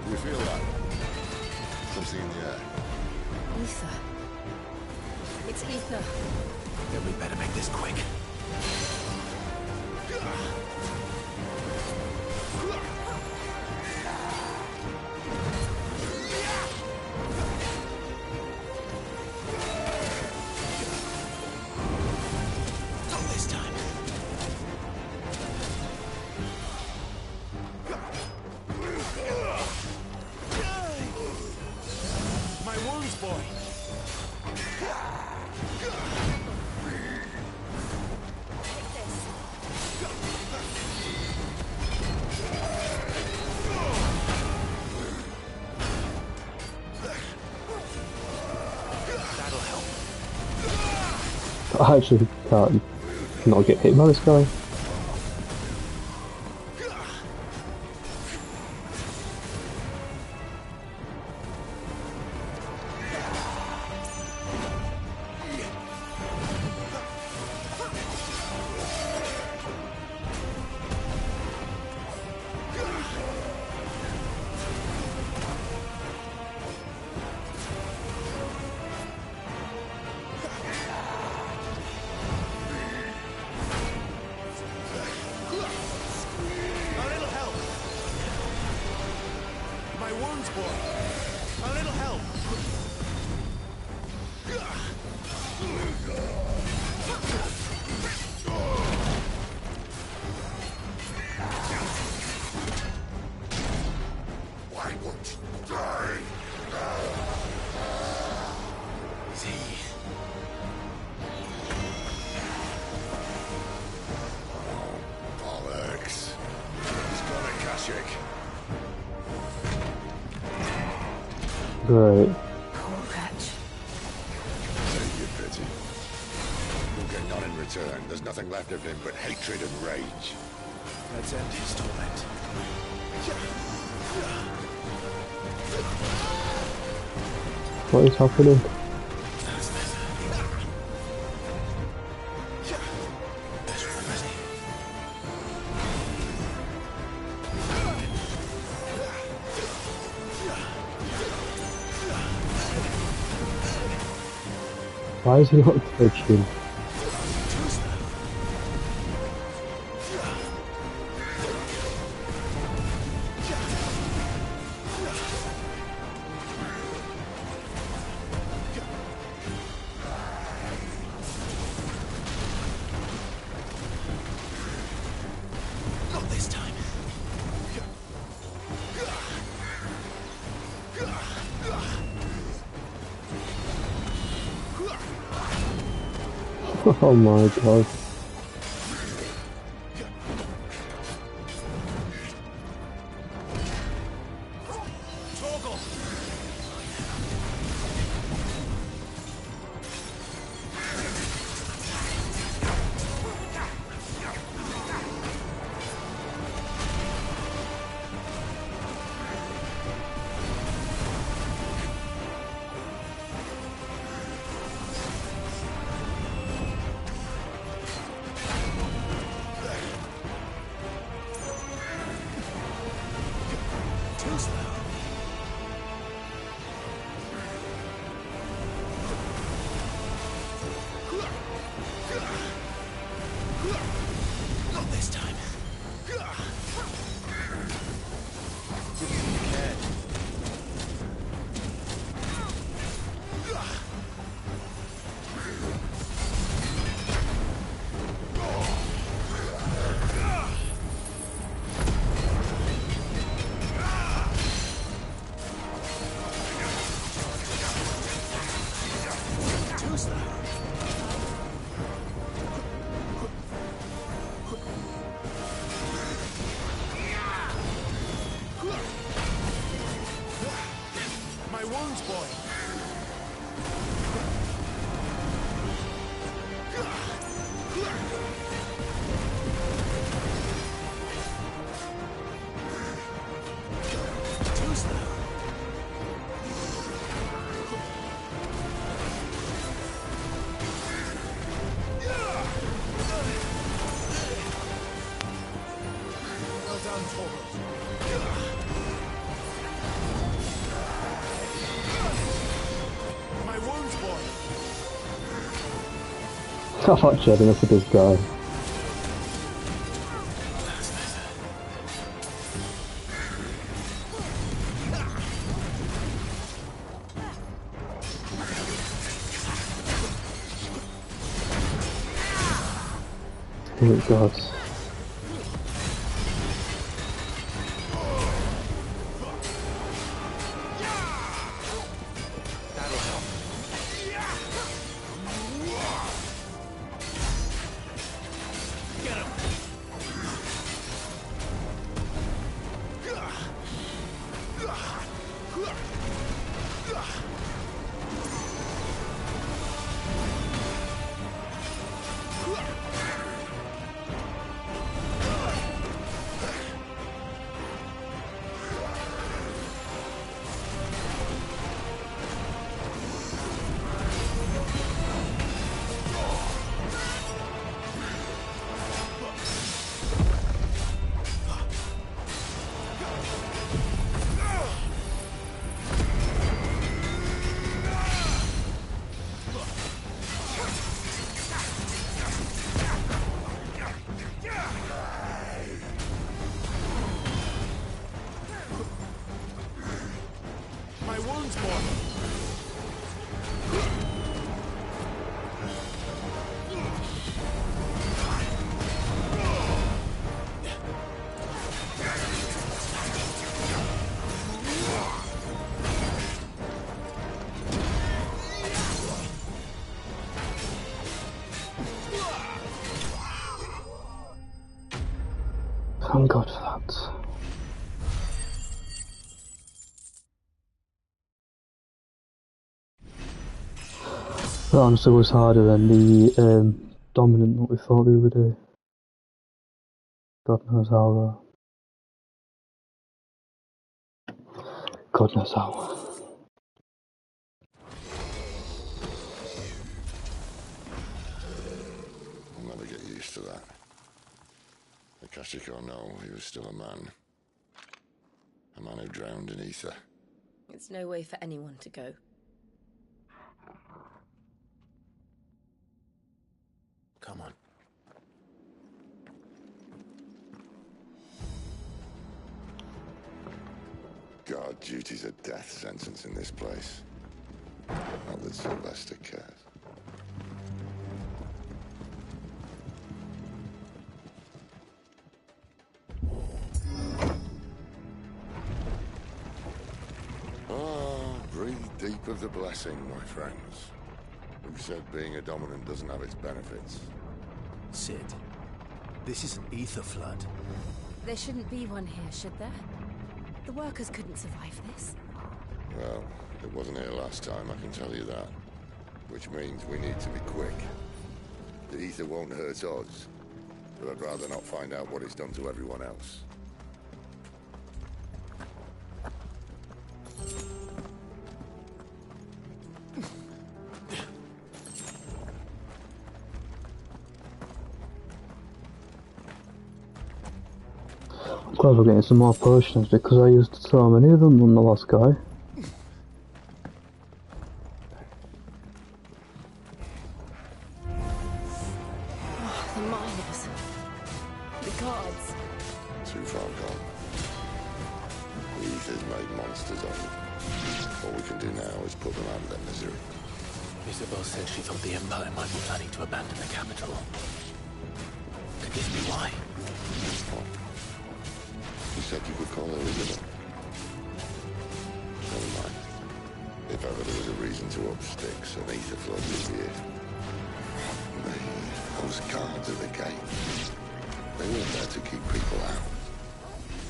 You feel that? Something in the air. Ether. It's ether. Then we better make this quick. Not this time. My wounds, boy! That'll help. I actually can't not get hit by this guy. A little help! My wounds, boy! A little help! Why won't you die? Is he? Bollocks. He's got a Kashyyyk. Right. Poor wretch. Take your pity. You'll get none in return. There's nothing left of him but hatred and rage. Let's end his torment. What is happening? Why is he not touching? Not this time. Oh my god. Torgal! Not this time. My wounds, boy. Too slow. Well done, Torgal. My wounds, boy. I thought she had enough with this guy. Oh god. My wounds, boy. Thank God for that. That honestly was harder than the dominant that we fought the other day. God knows how God knows how. I'll never get used to that. Akashic or no, he was still a man. A man who drowned in ether. It's no way for anyone to go. Come on. God, duty's a death sentence in this place. Not that Sylvester cares. Ah, breathe deep of the blessing, my friends. Who said being a dominant doesn't have its benefits? Cid, this is an ether flood. There shouldn't be one here, should there? The workers couldn't survive this. Well, it wasn't here last time, I can tell you that. Which means we need to be quick. The ether won't hurt us, but I'd rather not find out what it's done to everyone else. I'm glad we're getting some more potions because I used so many of them on the last guy. Oh, The miners. The guards. Too far gone. The Ether's made monsters of them. All we can do now is put them out of their misery. Isabel said she thought the Empire might be planning to abandon the capital. Could this be why? What? She said you could call her Isabel. Never mind. If ever there was a reason to up sticks, an Ether flood would be it. Those guards at the gate. They weren't there to keep people out.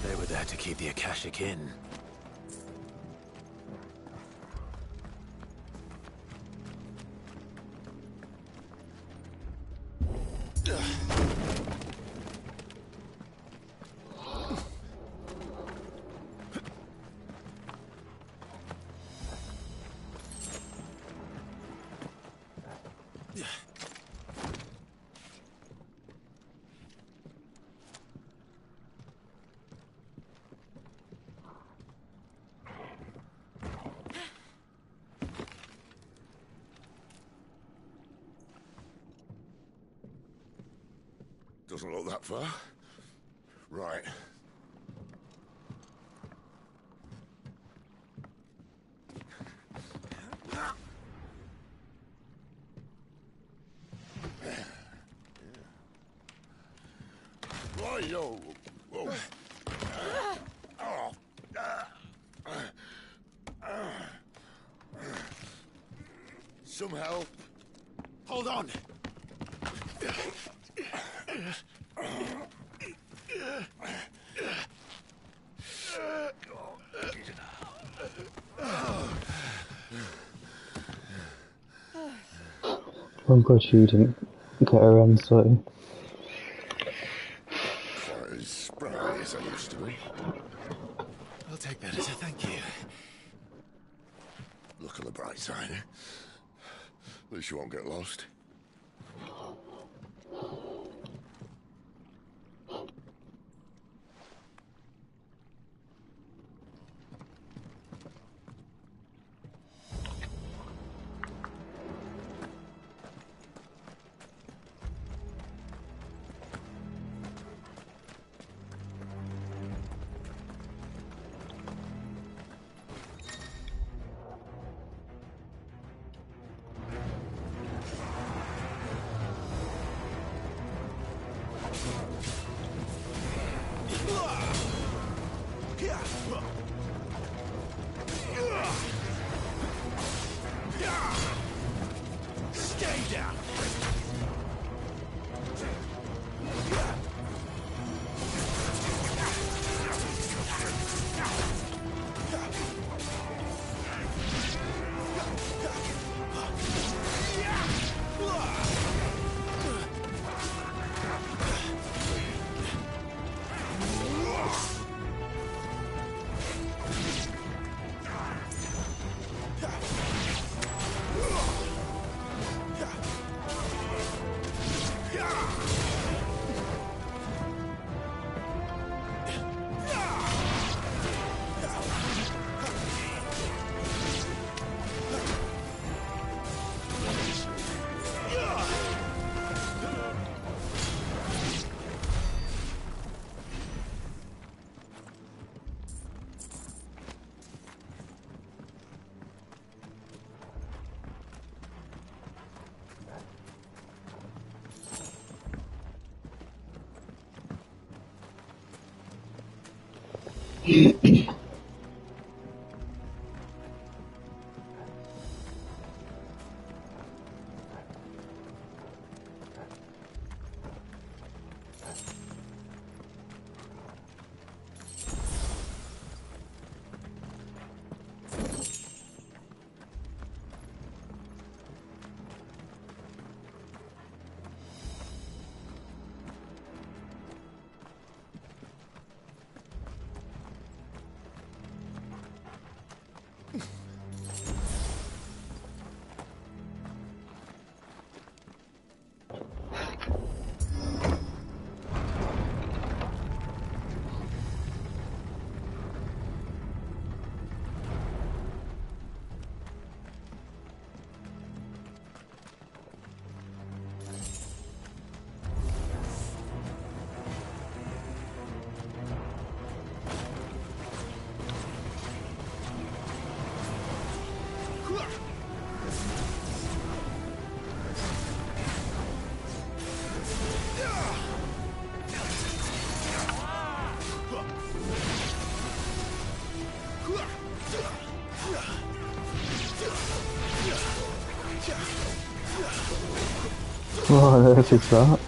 They were there to keep the Akashic in. Doesn't look that far. Right. Right-yo. Whoa. Some help. Hold on. I'm glad she didn't get her hands sweaty. Quite as spry as I used to be. I'll take that as a thank you. Look on the bright side, eh? At least you won't get lost. Stay down. What on earth is that?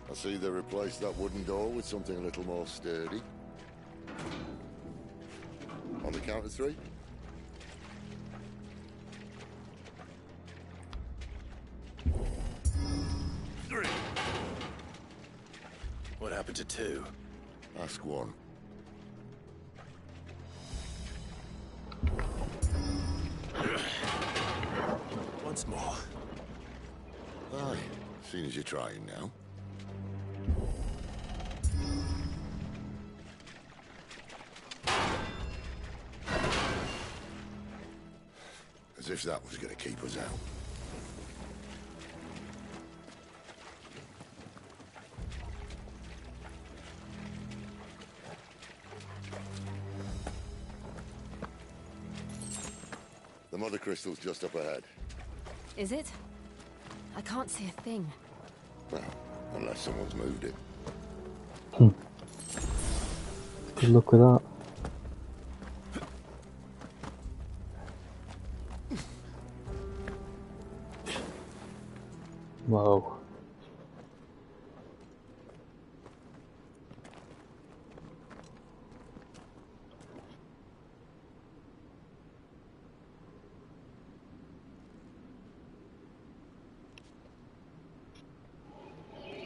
I see they replaced that wooden door with something a little more sturdy. On the count of 3? What happened to 2? Ask 1. Once more. Aye, seeing as you're trying now. As if that was going to keep us out. The Mother Crystal's just up ahead. Is it? I can't see a thing. Well, unless someone's moved it. Good luck with that. Whoa.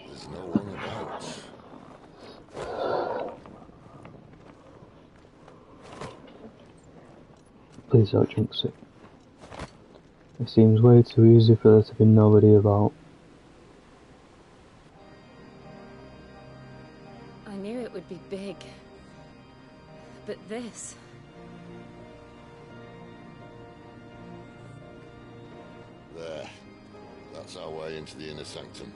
There's no one about. Please don't jinx it. It seems way too easy for there to be nobody about. I knew it would be big. But this... There. That's our way into the inner sanctum.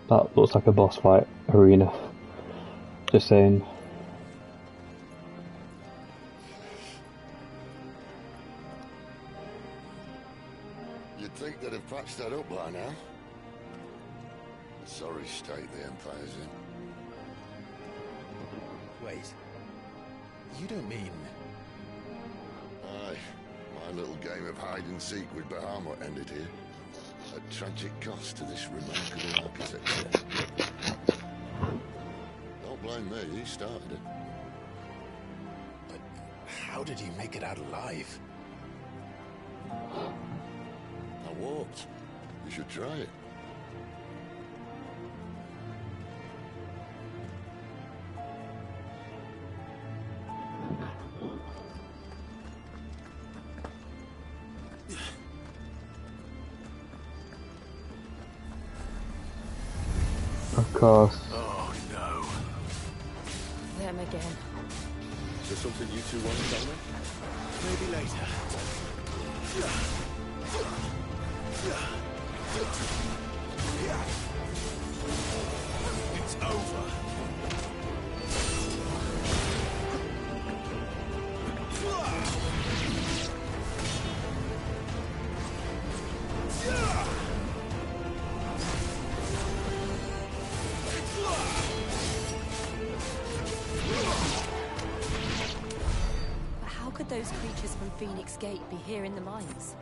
That looks like a boss fight arena. Just saying. You'd think they'd have patched that up by now. A sorry state the Empire's in. Wait. You don't mean... Aye. My little game of hide-and-seek with Bahamut ended here. A tragic cost to this remarkable architecture. Don't blame me, he started it. But how did he make it out alive? I walked. You should try it. Of course. Oh no. Them again. Is there something you two want to tell me? Maybe later. It's over. But how could those creatures from Phoenix Gate be here in the mines?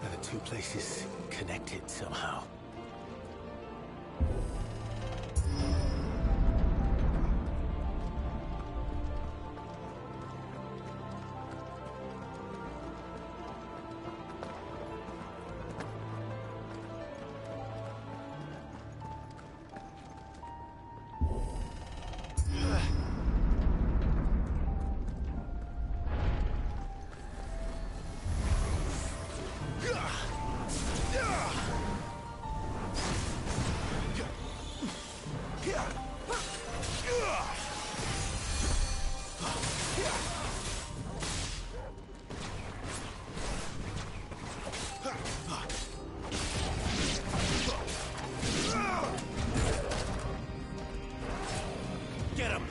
Are the two places connected somehow? Get him!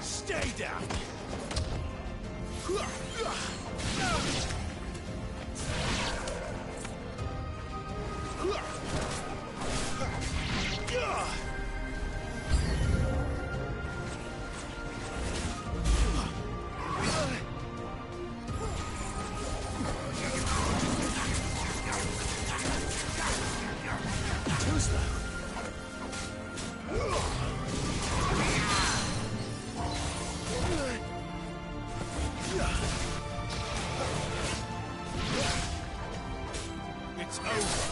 Stay down! Too slow. It's over.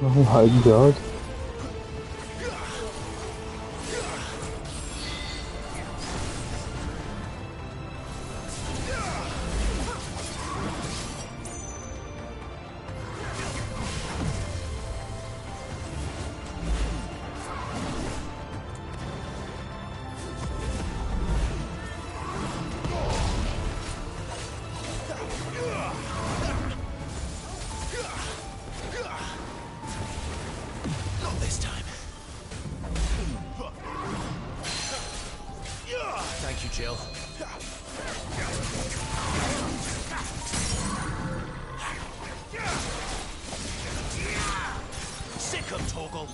Oh my god. Not this time. Thank you, Jill. Sick of Torgal.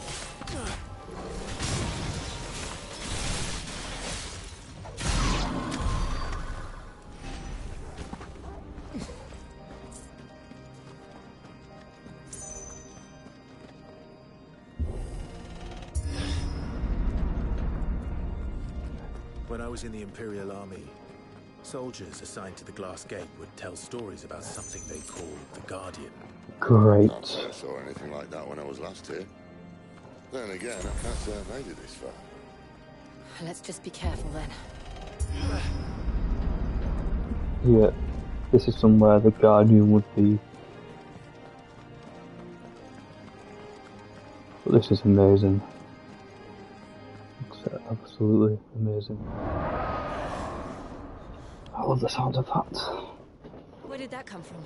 was in the Imperial Army, soldiers assigned to the Glass Gate would tell stories about something they called the Guardian. Great. Not that I saw anything like that when I was last here. Then again, I can't say I made it this far. Let's just be careful then. Yeah, this is somewhere the Guardian would be. But this is amazing. It's absolutely amazing. I love the sound of that. Where did that come from?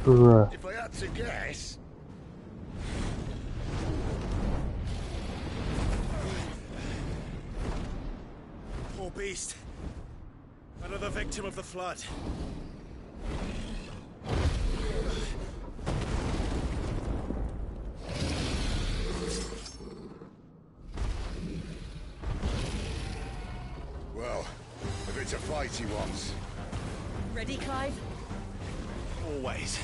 Bruh. If I had to guess... Poor beast. Another victim of the flood. Well, if it's a fight he wants... Ready, Clive? Always.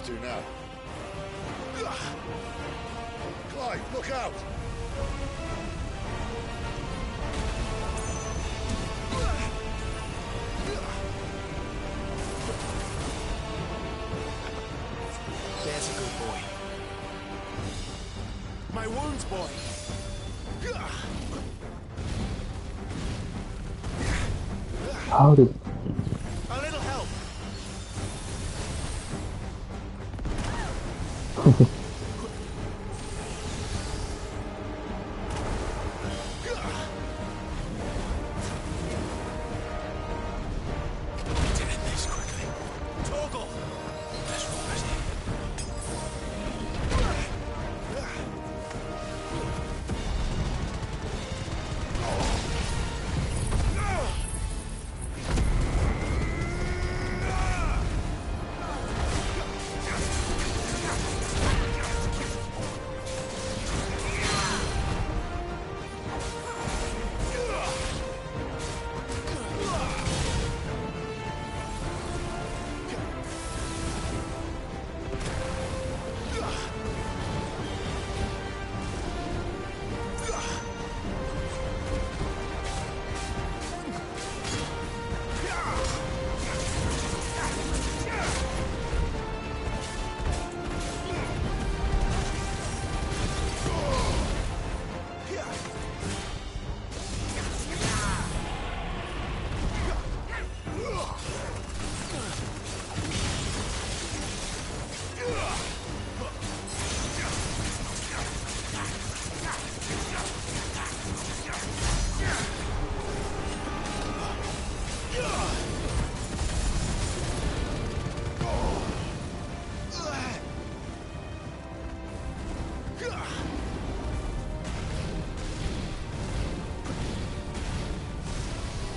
To now. Clive, look out! There's a good boy. My wounds, boy. How did... A little help.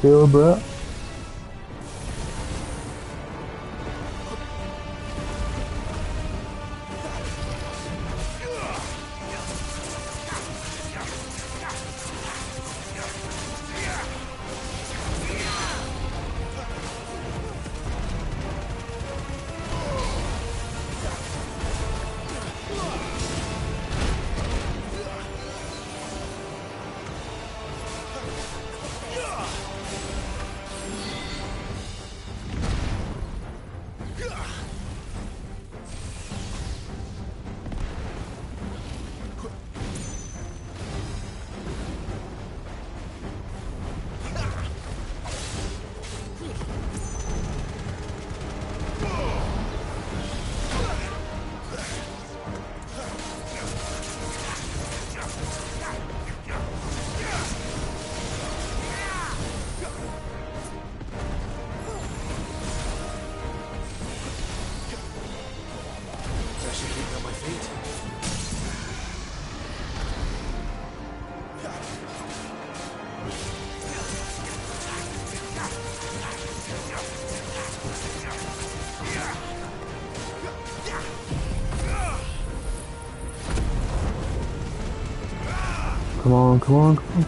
Chill, bro. Come on, come on, come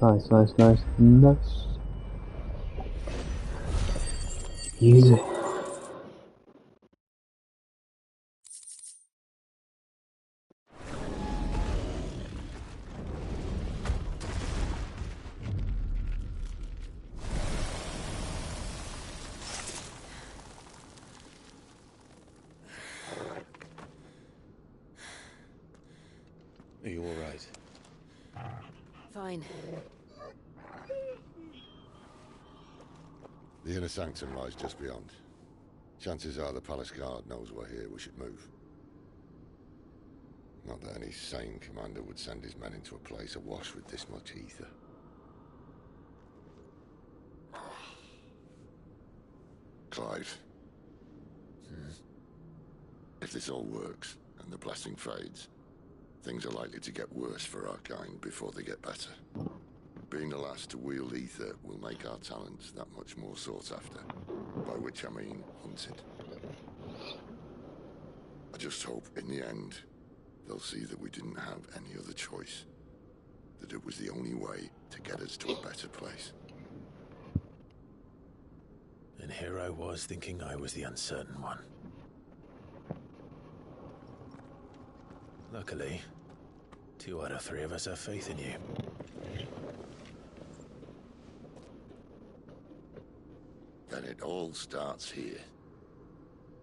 on. Nice, nice, nice, nice. Easy. Are you all right? Fine. The inner sanctum lies just beyond. Chances are the palace guard knows we're here. We should move. Not that any sane commander would send his men into a place awash with this much ether. Clive. If this all works, and the blessing fades, things are likely to get worse for our kind before they get better. Being the last to wield ether will make our talents that much more sought after. By which I mean hunted. I just hope, in the end, they'll see that we didn't have any other choice. That it was the only way to get us to a better place. And here I was thinking I was the uncertain one. Luckily, 2 out of 3 of us have faith in you. Then it all starts here.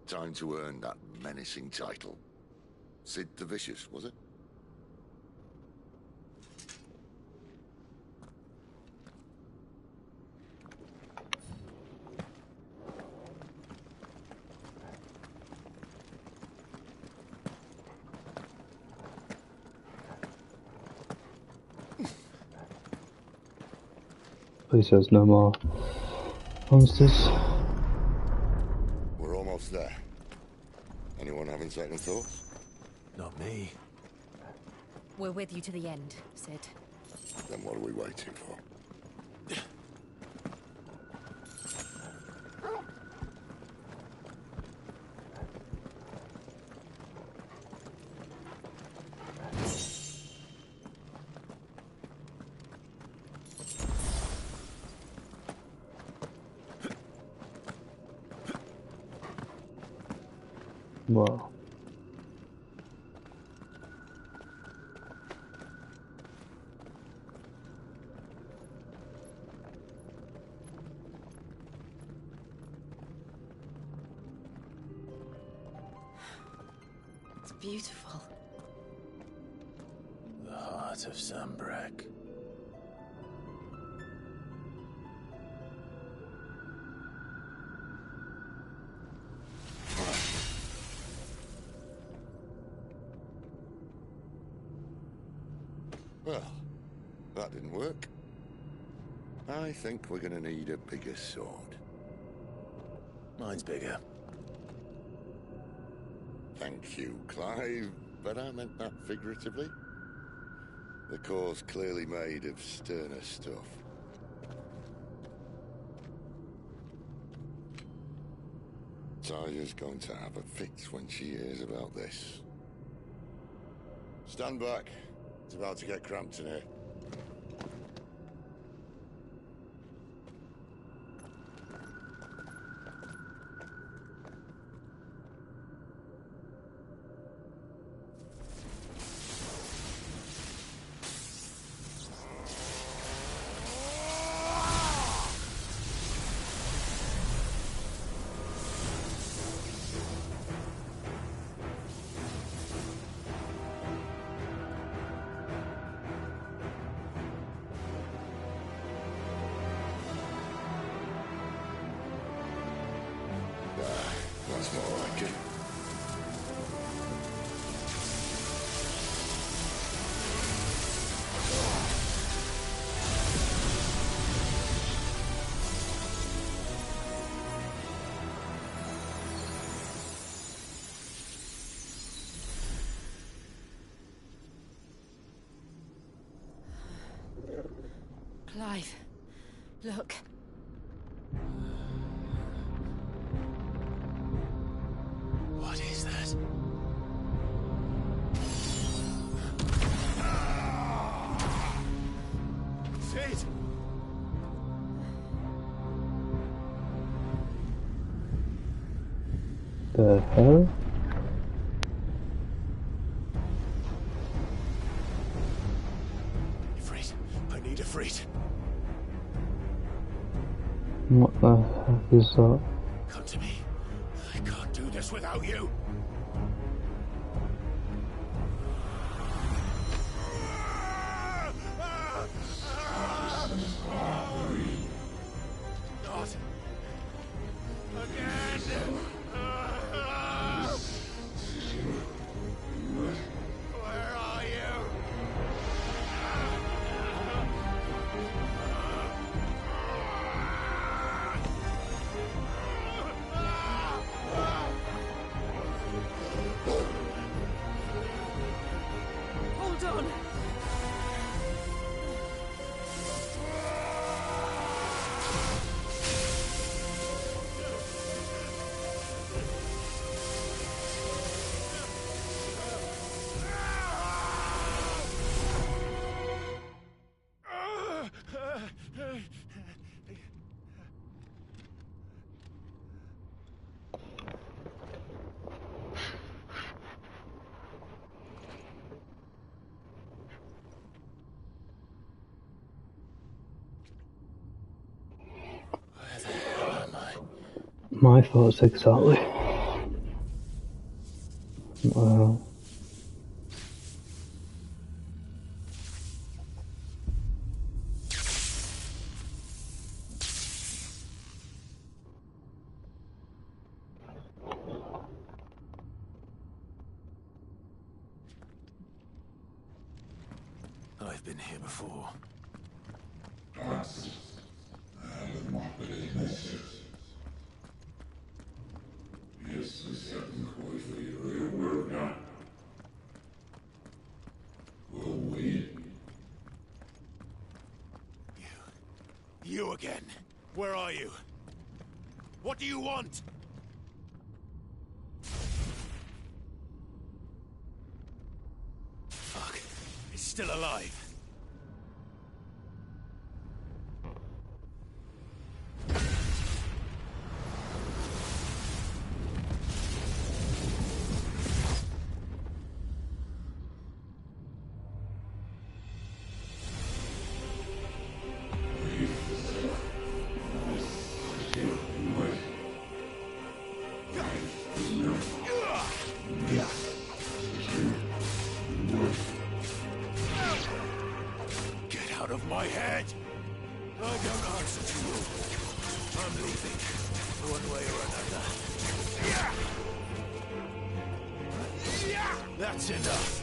Time to earn that menacing title. Sid the Vicious, was it? Please there's no more monsters. We're almost there. Anyone having second thoughts? Not me. We're with you to the end, Sid. Then what are we waiting for? Wow. It's beautiful. The heart of Zambrak. Well, that didn't work. I think we're gonna need a bigger sword. Mine's bigger. Thank you, Clive. but I meant that figuratively. The core's clearly made of sterner stuff. Taya's going to have a fit when she hears about this. Stand back. It's about to get cramped in here. That's more like it. Clive, look. What is that? Sid! The hell? Ifrit, I need Ifrit. What the heck is that? Come to me. I can't do this without you. Not again. Where are you? Hold on. My thoughts exactly. Wow. I've been here before. You again. Where are you? What do you want? Fuck. He's still alive. Get out of my head! I don't answer to you. I'm leaving, one way or another. That's enough.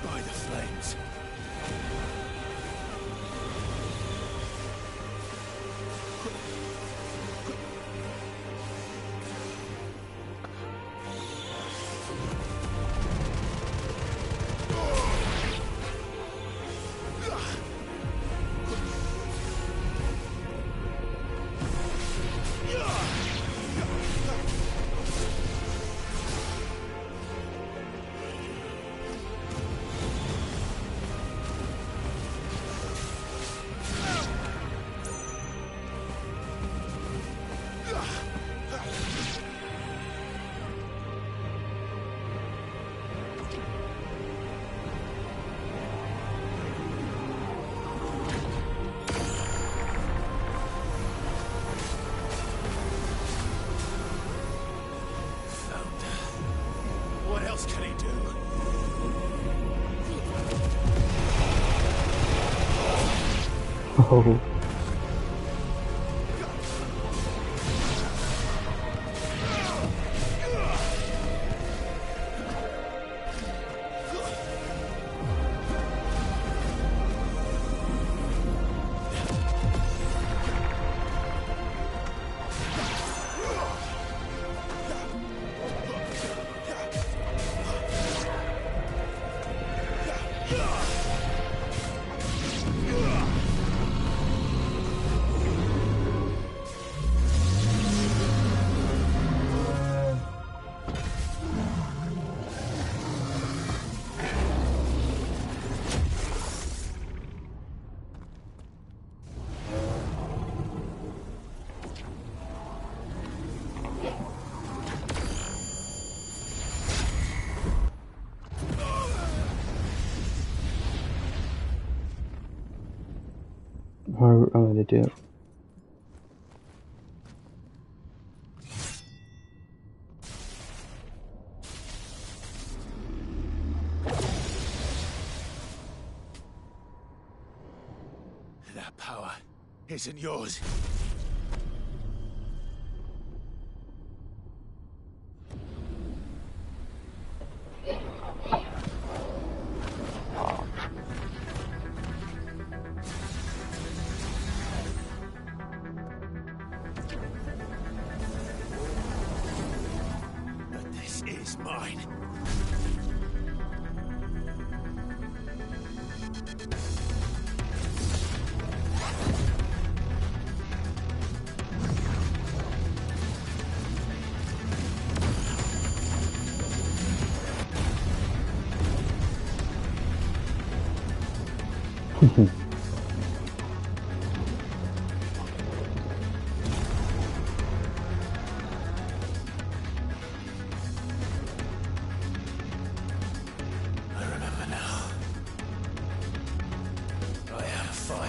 By the flames. What else can he do? Oh. I'm gonna do it. That power isn't yours. But this is mine. I remember now. I am fire.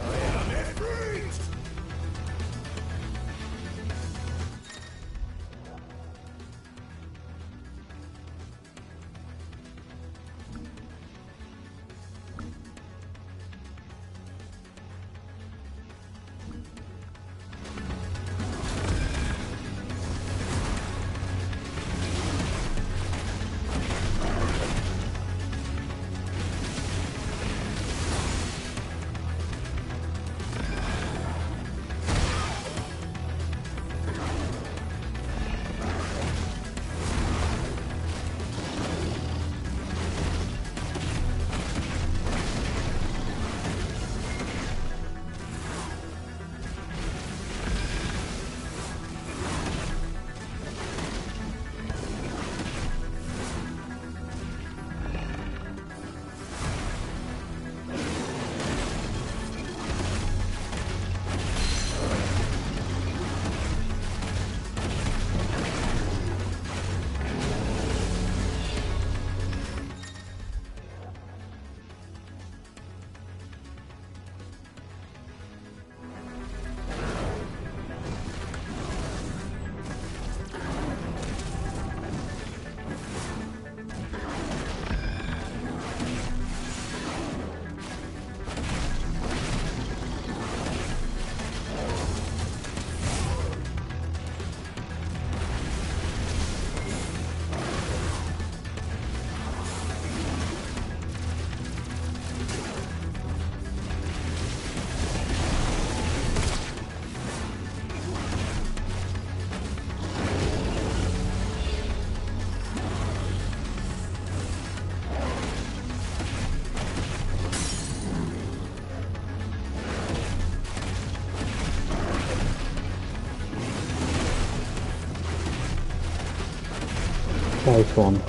I am it. Breathe! Nice one.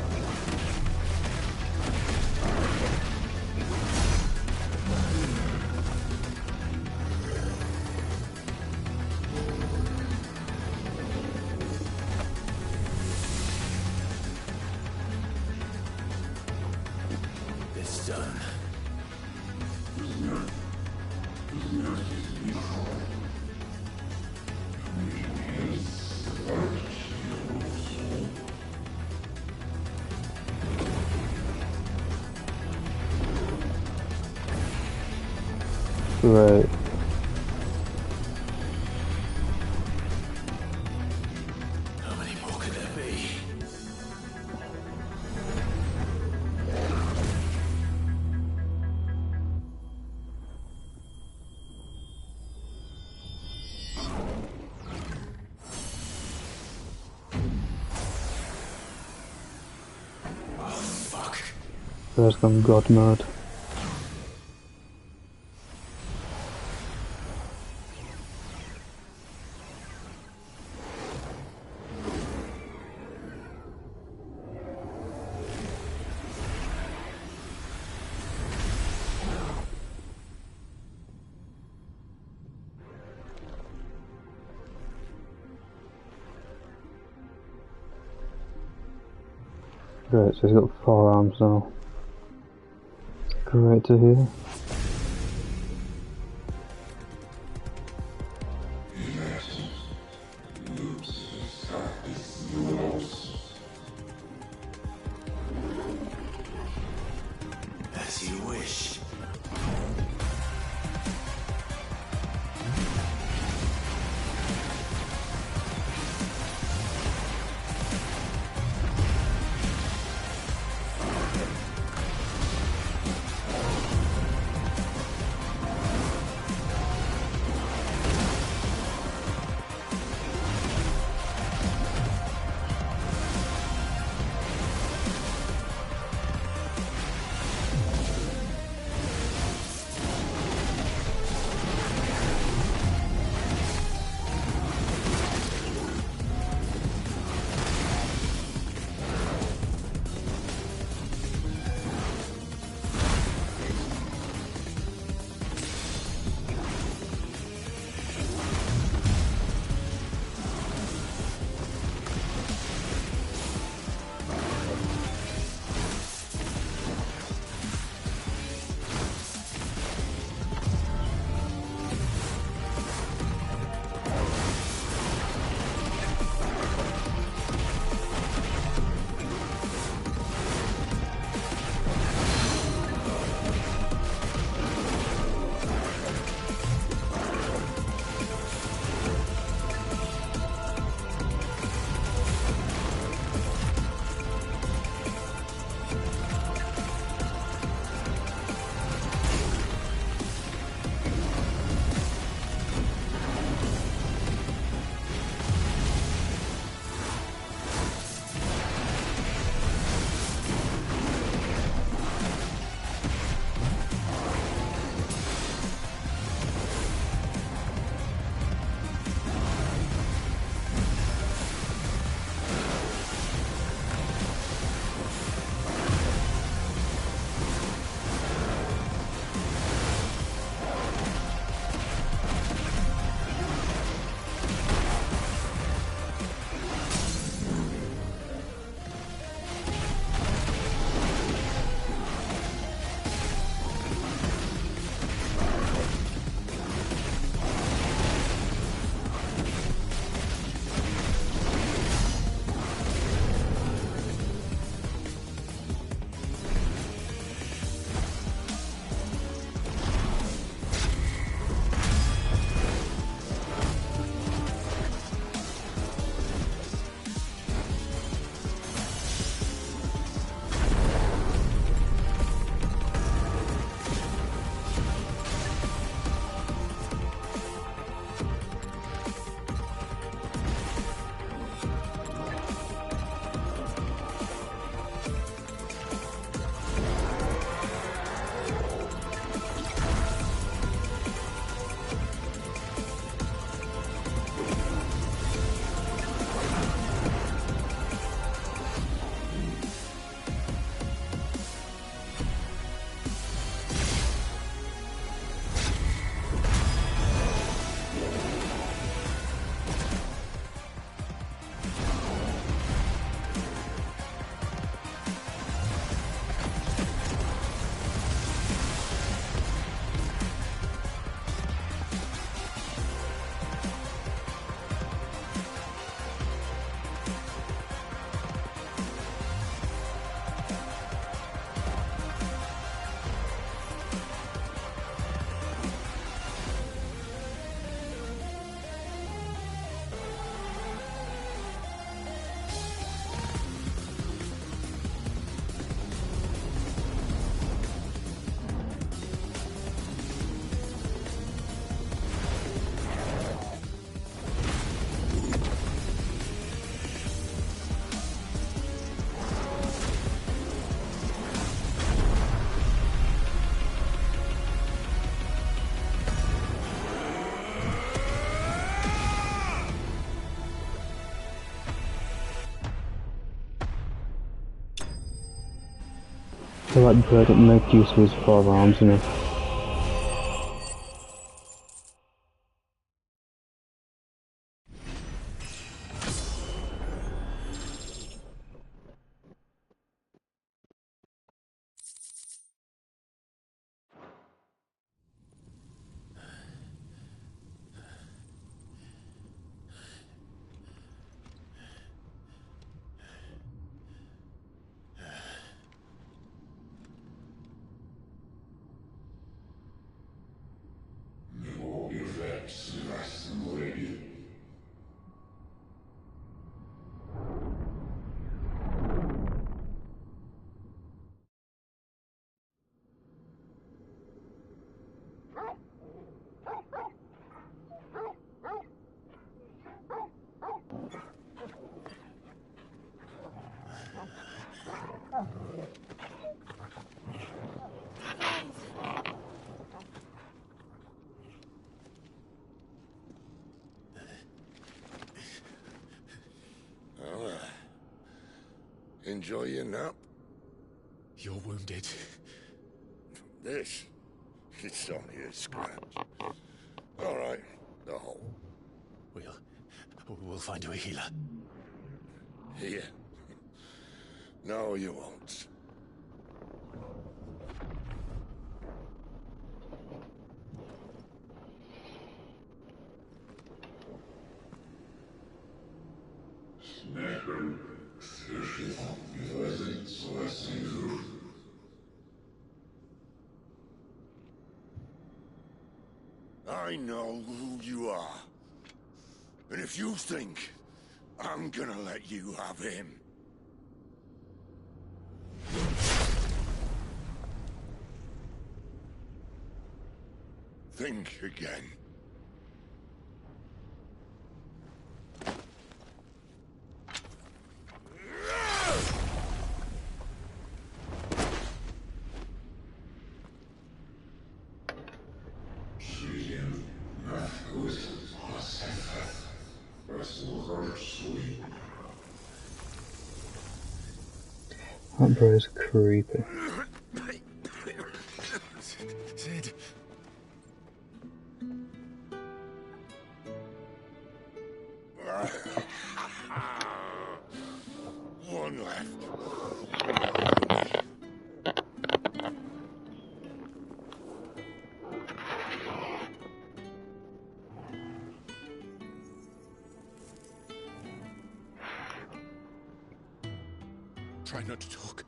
It's done. Right. How many more could there be? Oh, fuck. There's gone God mode. Great, so he's got 4 arms now. Great to hear. As you wish. So that bird that make use of his forearms, you know. Enjoy your nap? You're wounded. This? It's only a scratch. All right, the hole. We'll find you a healer. Here? No, you won't. I know who you are. And if you think I'm gonna let you have him... think again. That bro is creepy. Sid. One left. Try not to talk.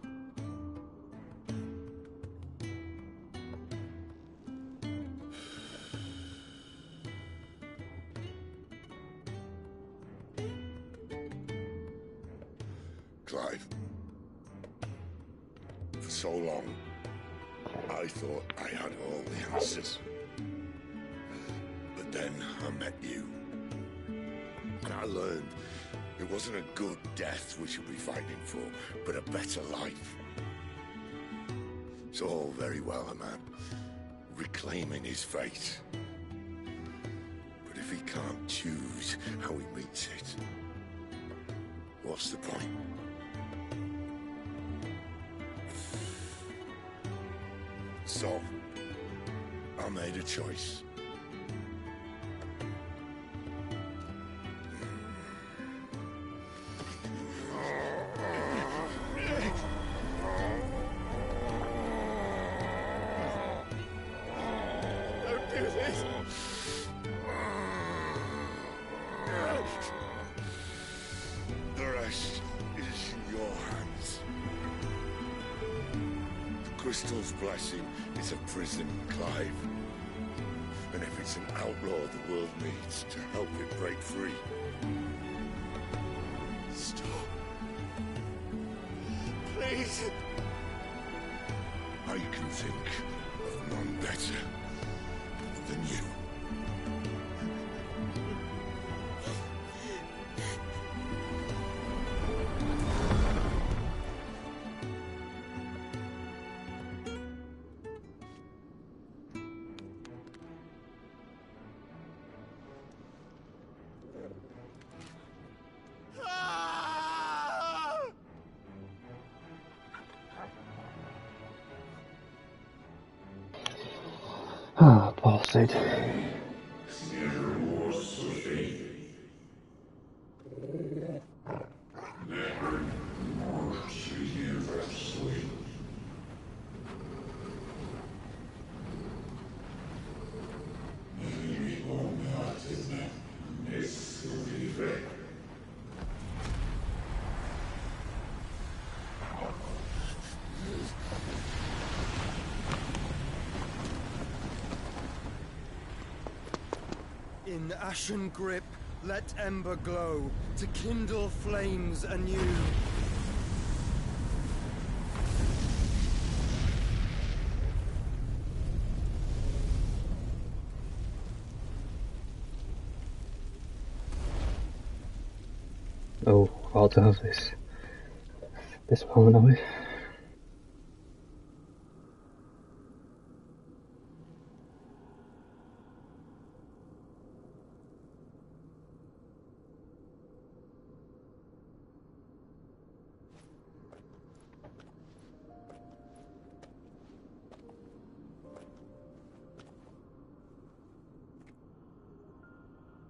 Clive. For so long, I thought I had all the answers. But then I met you. And I learned it wasn't a good death we should be fighting for, but a better life. It's all very well, a man reclaiming his fate. But if he can't choose how he meets it, what's the point? So, I made a choice. Don't do this. The rest is in your hands. The Crystal's blessing is a prison, Clive. And if it's an outlaw the world needs to help it break free. Stop. Please. I can think of none better than you. Ah, poor Sid. In ashen grip, let ember glow, to kindle flames anew. Oh, I'll to have this moment of it.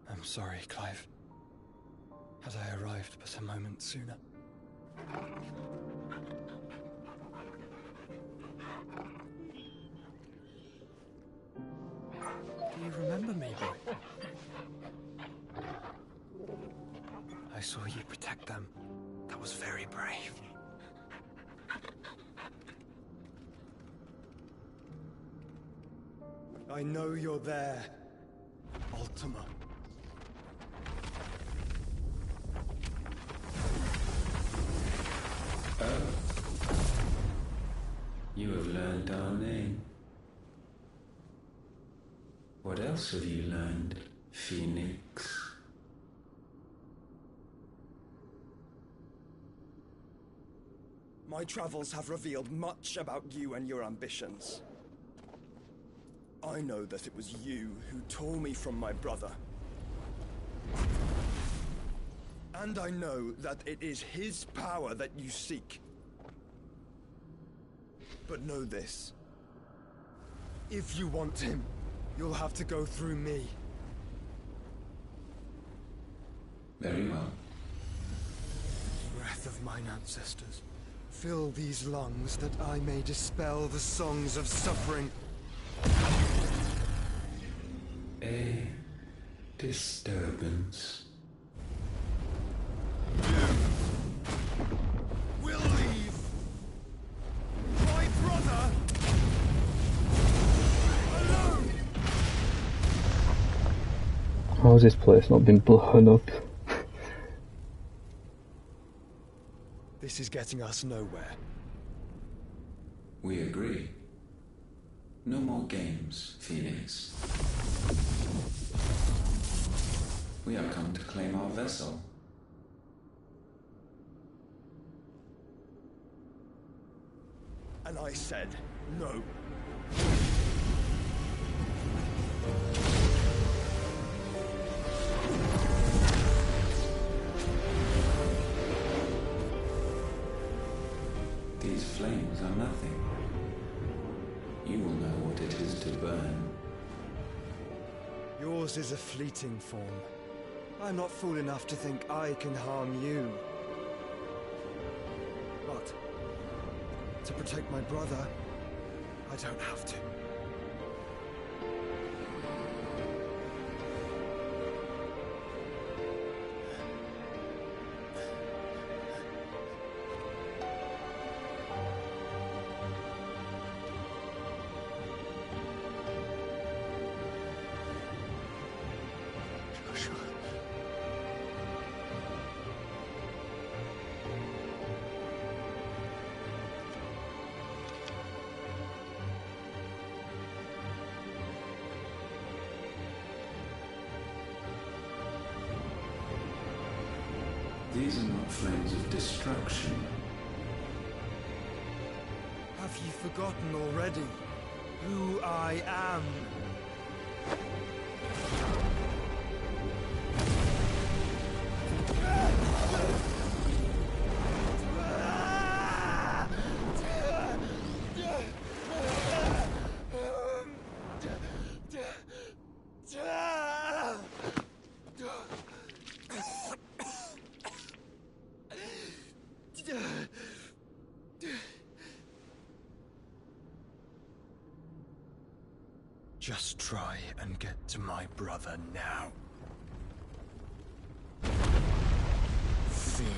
I'm sorry, Clive. Had I arrived but a moment sooner. Do you remember me, boy? I saw you protect them. That was very brave. I know you're there, Ultima. You have learned our name. What else have you learned, Phoenix? My travels have revealed much about you and your ambitions. I know that it was you who tore me from my brother. And I know that it is his power that you seek. But know this. If you want him, you'll have to go through me. Very well. Breath of mine ancestors, fill these lungs that I may dispel the songs of suffering. A disturbance. We'll leave. My brother alone. How has this place not been blown up? This is getting us nowhere. We agree. No more games, Phoenix. We have come to claim our vessel. And I said no. These flames are nothing. You will know what it is to burn. Yours is a fleeting form. I'm not fool enough to think I can harm you. But to protect my brother, I don't have to. These are not flames of destruction. Have you forgotten already who I am? Just try and get to my brother now. Fiend.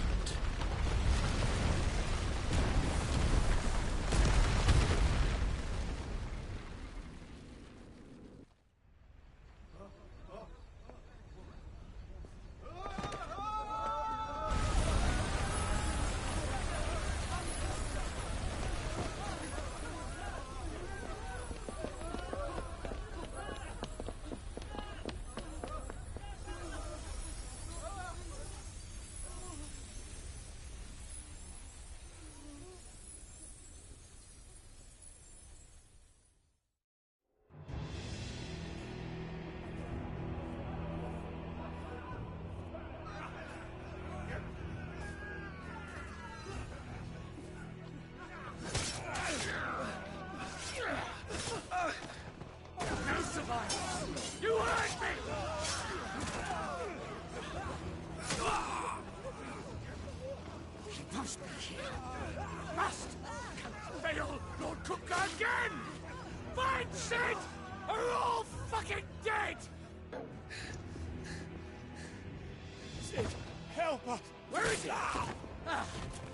You hurt me! He must be here. Must! Can fail Lord Kupka again! Mine, Sid, are all fucking dead! Sid, help us! Where is he?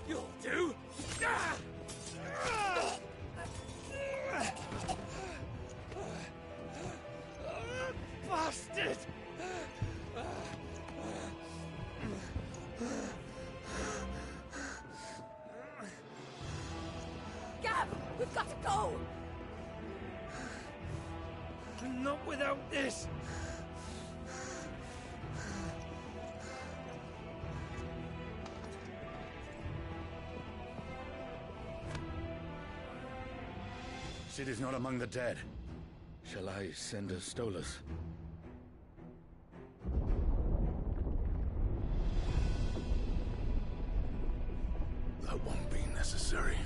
You'll do! Bastard! Gab, we've got to go! Not without this! Sid is not among the dead. Shall I send a Stolas? That won't be necessary.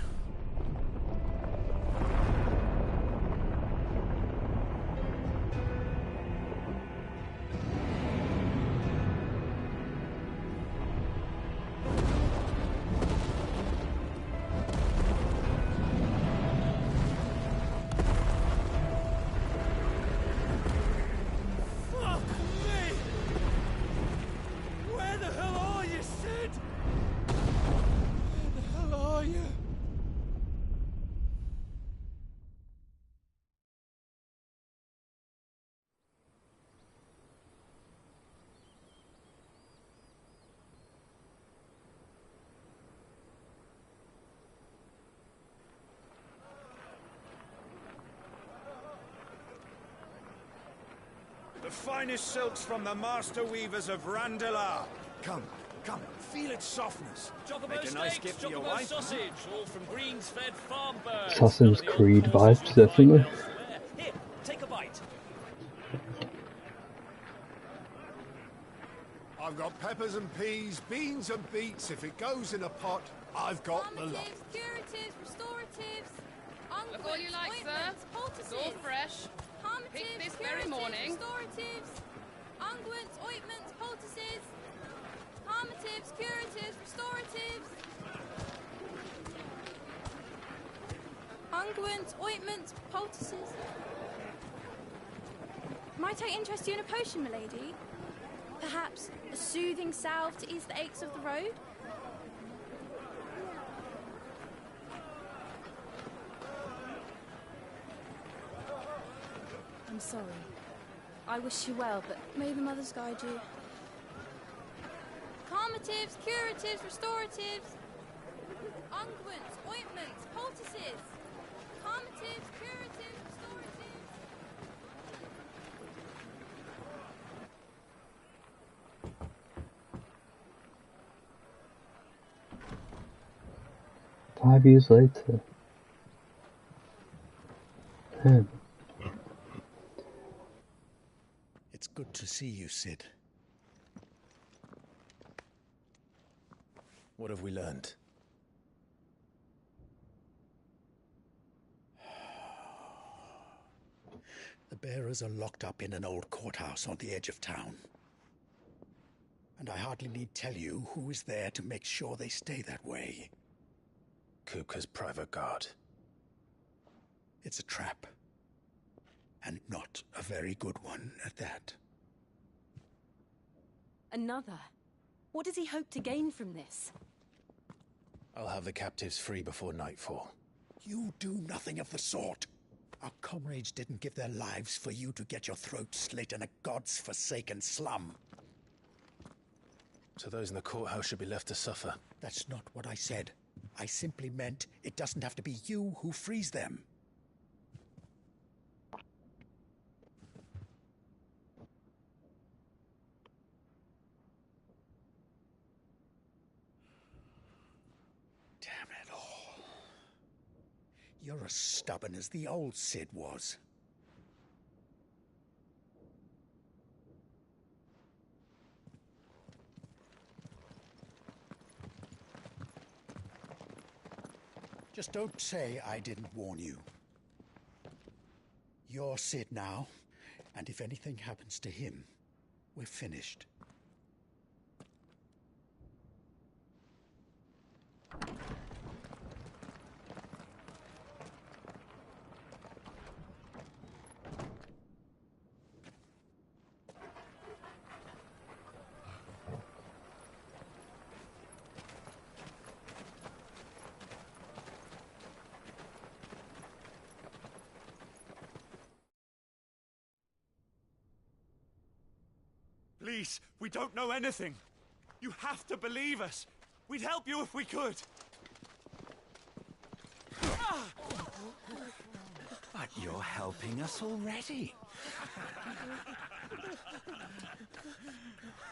Fuck me! Where the hell are you, Sid? Where the hell are you? The finest silks from the master weavers of Randalar. Come, feel its softness. Make a nice gift for your wife. Sausage, all from Greensfed Farm Birds. Assassin's Creed vibes, definitely. Here, take a bite. I've got peppers and peas, beans and beets. If it goes in a pot, I've got the lot. Curatives, restoratives, Look all you like, sir. It's all fresh. Picked this very morning. Restoratives, unguents, ointments, poultices, harmatives, curatives, restoratives, unguents, ointments, poultices. Might I interest you in a potion, milady? Perhaps a soothing salve to ease the aches of the road? I'm sorry. I wish you well, but may the mothers guide you. Calmatives, curatives, restoratives, unguents, ointments, poultices. Calmatives, curatives, restoratives. 5 years later. It's good to see you, Sid. What have we learned? The bearers are locked up in an old courthouse on the edge of town. And I hardly need tell you who is there to make sure they stay that way. Kupka's private guard. It's a trap. And not a very good one at that. Another? What does he hope to gain from this? I'll have the captives free before nightfall. You do nothing of the sort. Our comrades didn't give their lives for you to get your throat slit in a god's forsaken slum. So those in the courthouse should be left to suffer. That's not what I said. I simply meant it doesn't have to be you who frees them. Damn it all. You're as stubborn as the old Cid was. Just don't say I didn't warn you. You're Cid now, and if anything happens to him, we're finished. Please, we don't know anything. You have to believe us. We'd help you if we could. But you're helping us already.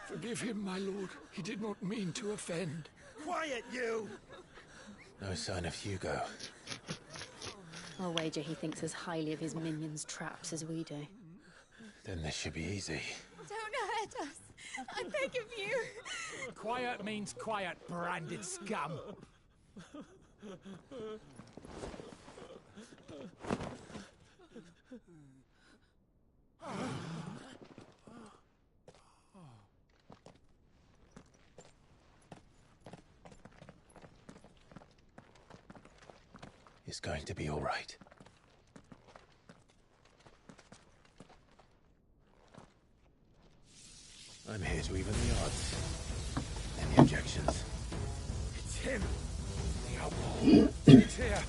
Forgive him, my lord. He did not mean to offend. Quiet, you! No sign of Hugo. I'll wager he thinks as highly of his minions' traps as we do. Then this should be easy. Don't hurt us. I beg of you. Quiet means quiet, branded scum. It's going to be all right. I'm here to even the odds. Any objections? It's him. The outlaw. It's here.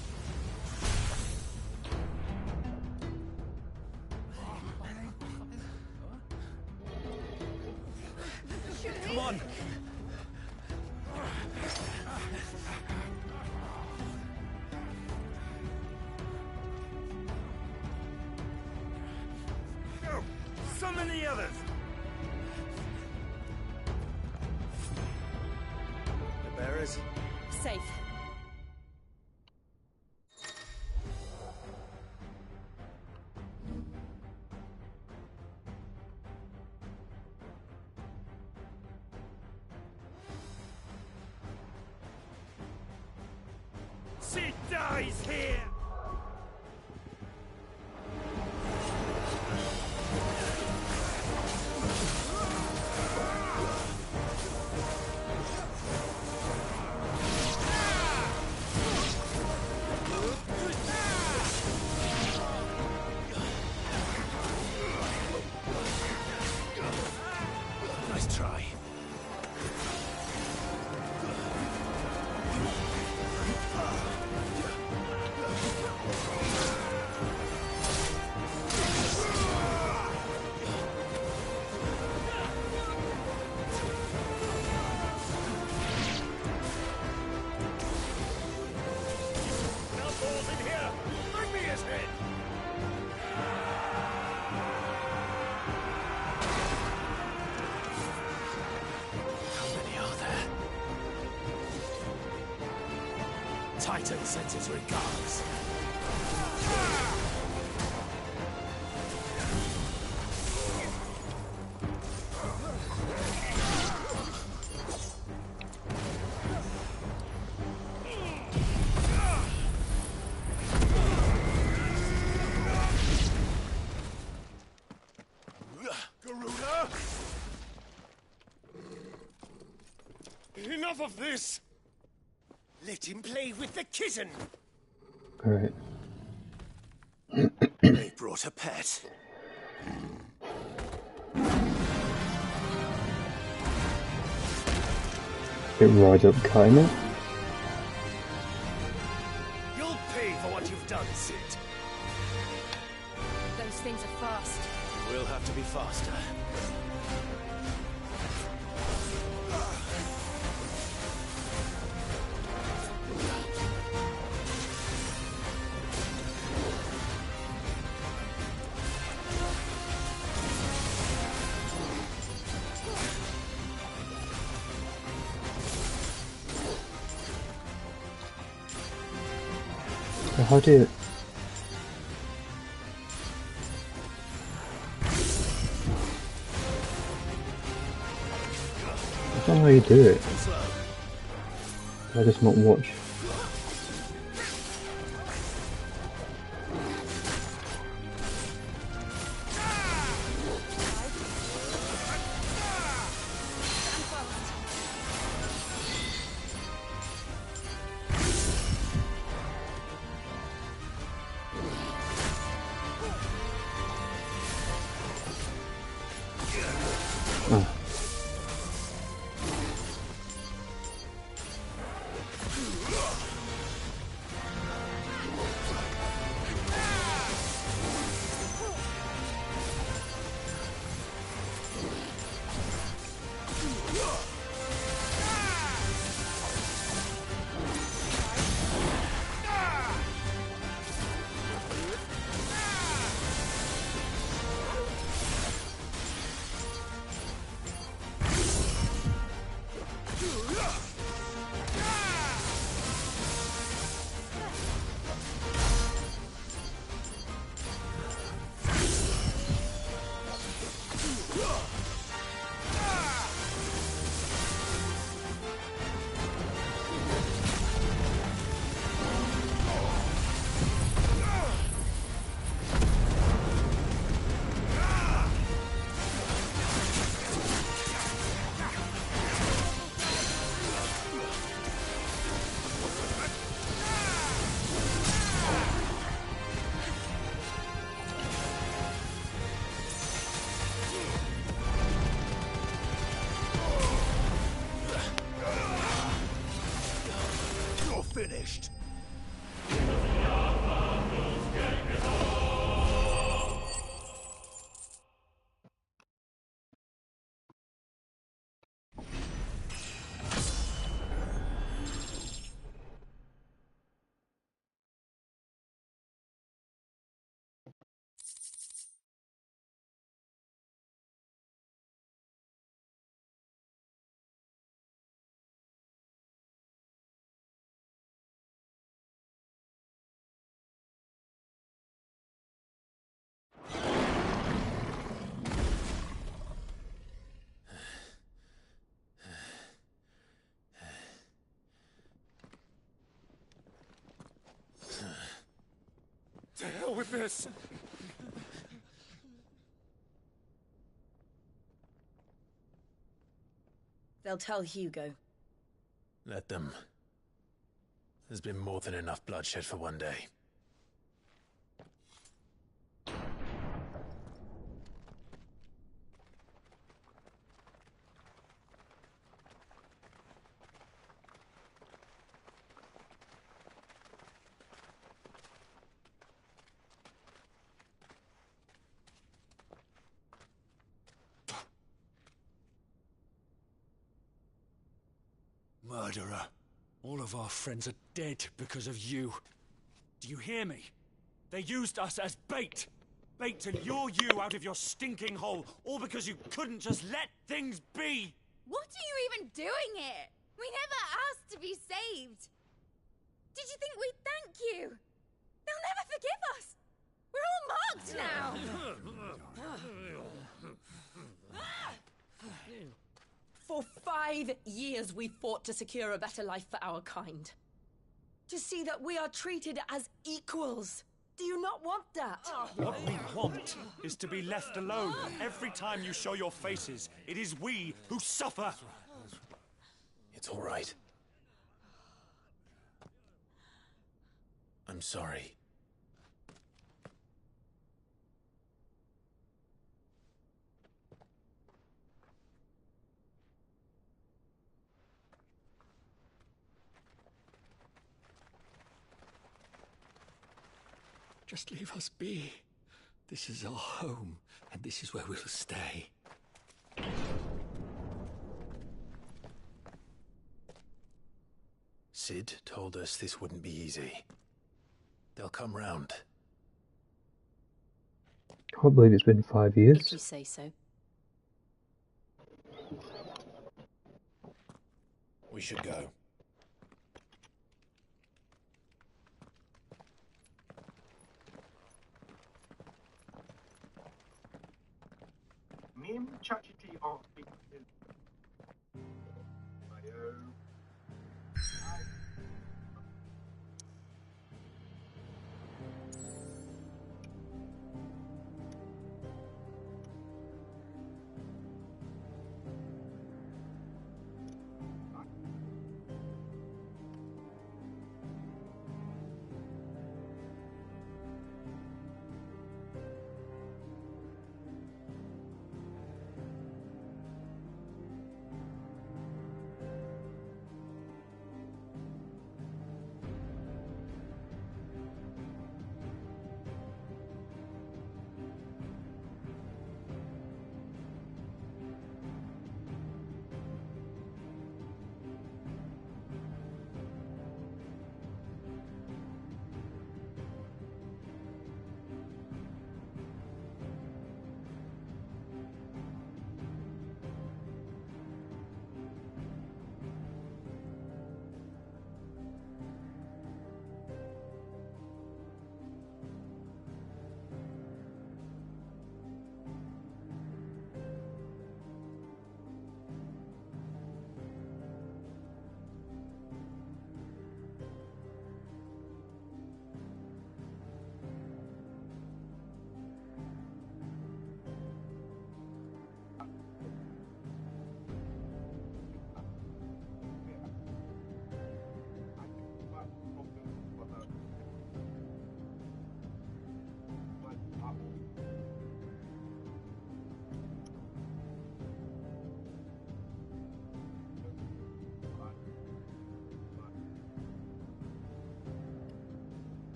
Come on. Go. Summon the others. Bearers? Safe. Cid dies here! Nice try. Titan sends his regards. Garuda! Enough of this! Let him play with the kitten! Alright. They brought a pet. Bit right up, kinda. You'll pay for what you've done, Cid. Those things are fast. We'll have to be faster. How do you... I don't know how you do it. I just not watch. Finished. To hell with this! They'll tell Hugo. Let them. There's been more than enough bloodshed for one day. Murderer. All of our friends are dead because of you. Do you hear me? They used us as bait. Bait to lure you out of your stinking hole, all because you couldn't just let things be. What are you even doing here? We never asked to be saved. Did you think we'd thank you? They'll never forgive us. We're all marked now. For 5 years we fought to secure a better life for our kind. To see that we are treated as equals. Do you not want that? What we want is to be left alone. Every time you show your faces, it is we who suffer. It's all right. I'm sorry. Just leave us be. This is our home, and this is where we'll stay. Cid told us this wouldn't be easy. They'll come round. Can't believe it's been 5 years. If you say so. We should go. Mim chachiti of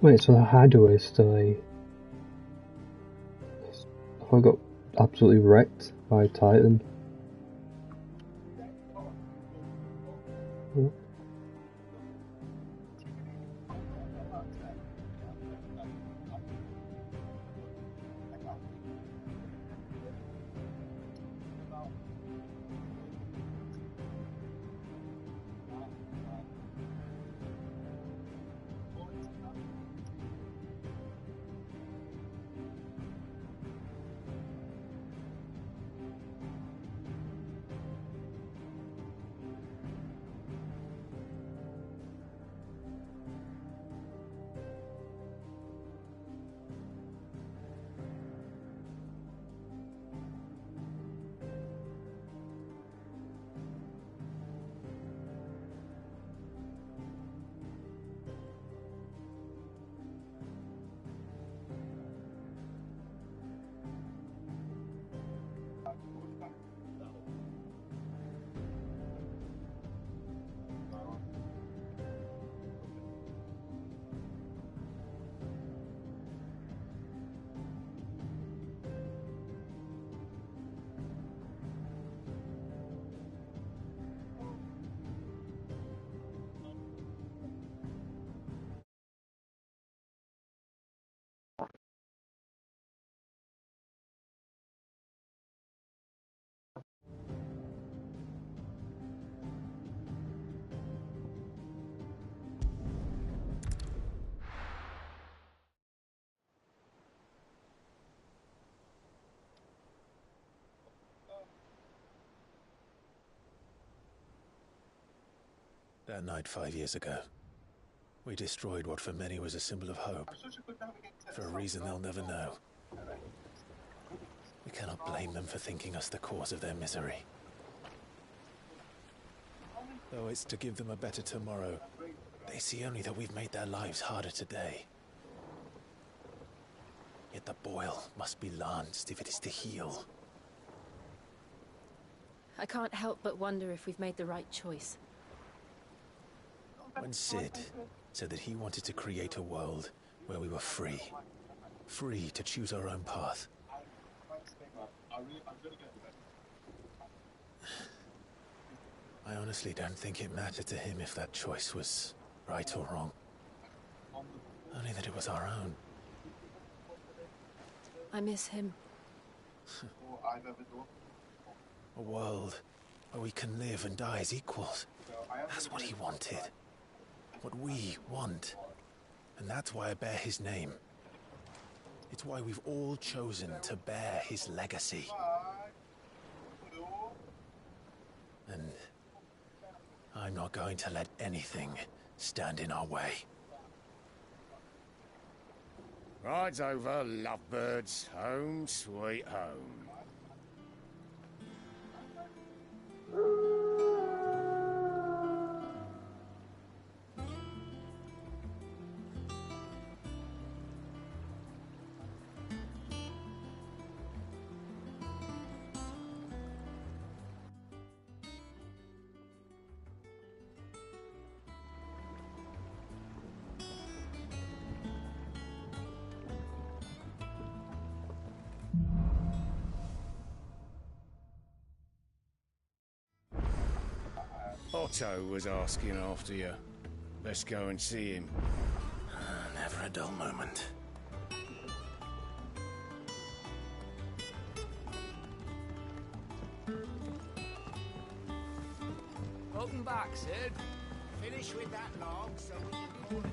Wait, so how do I stay? I got absolutely wrecked by Titan. Oh. That night 5 years ago, we destroyed what for many was a symbol of hope, for a reason they'll never know. We cannot blame them for thinking us the cause of their misery. Though it's to give them a better tomorrow, They see only that we've made their lives harder today. Yet the boil must be lanced if it is to heal. I can't help but wonder if we've made the right choice. When Cid said that he wanted to create a world where we were free. Free to choose our own path. I honestly don't think it mattered to him if that choice was right or wrong. Only that it was our own. I miss him. A world where we can live and die as equals. That's what he wanted. What we want. And that's why I bear his name. It's why we've all chosen to bear his legacy. And I'm not going to let anything stand in our way. Ride's over, lovebirds. Home sweet home. Otto was asking after you. Let's go and see him. Never a dull moment. Welcome back, Cid. Finish with that log so we can call it.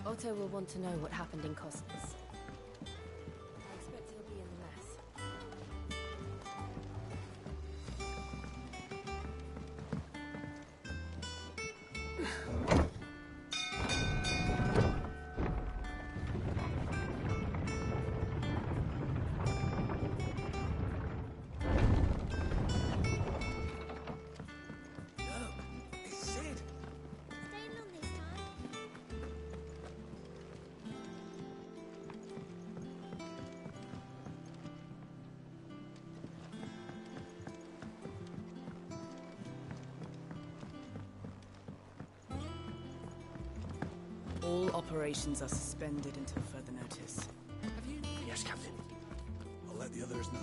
Otto will want to know what happened in Costas. I expect he'll be in the mess. Operations are suspended until further notice. Yes, Captain. I'll let the others know.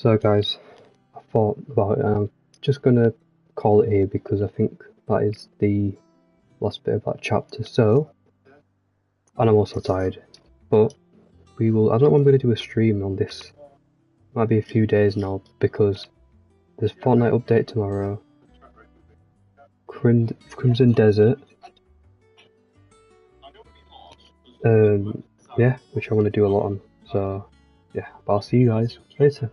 So guys, I thought about it and I'm just gonna call it here because I think that is the last bit of that chapter. So, and I'm also tired, but I don't know when I'm gonna do a stream on this. Might be a few days now because there's Fortnite update tomorrow. Crimson Desert. Yeah, which I want to do a lot on. So, yeah, but I'll see you guys later.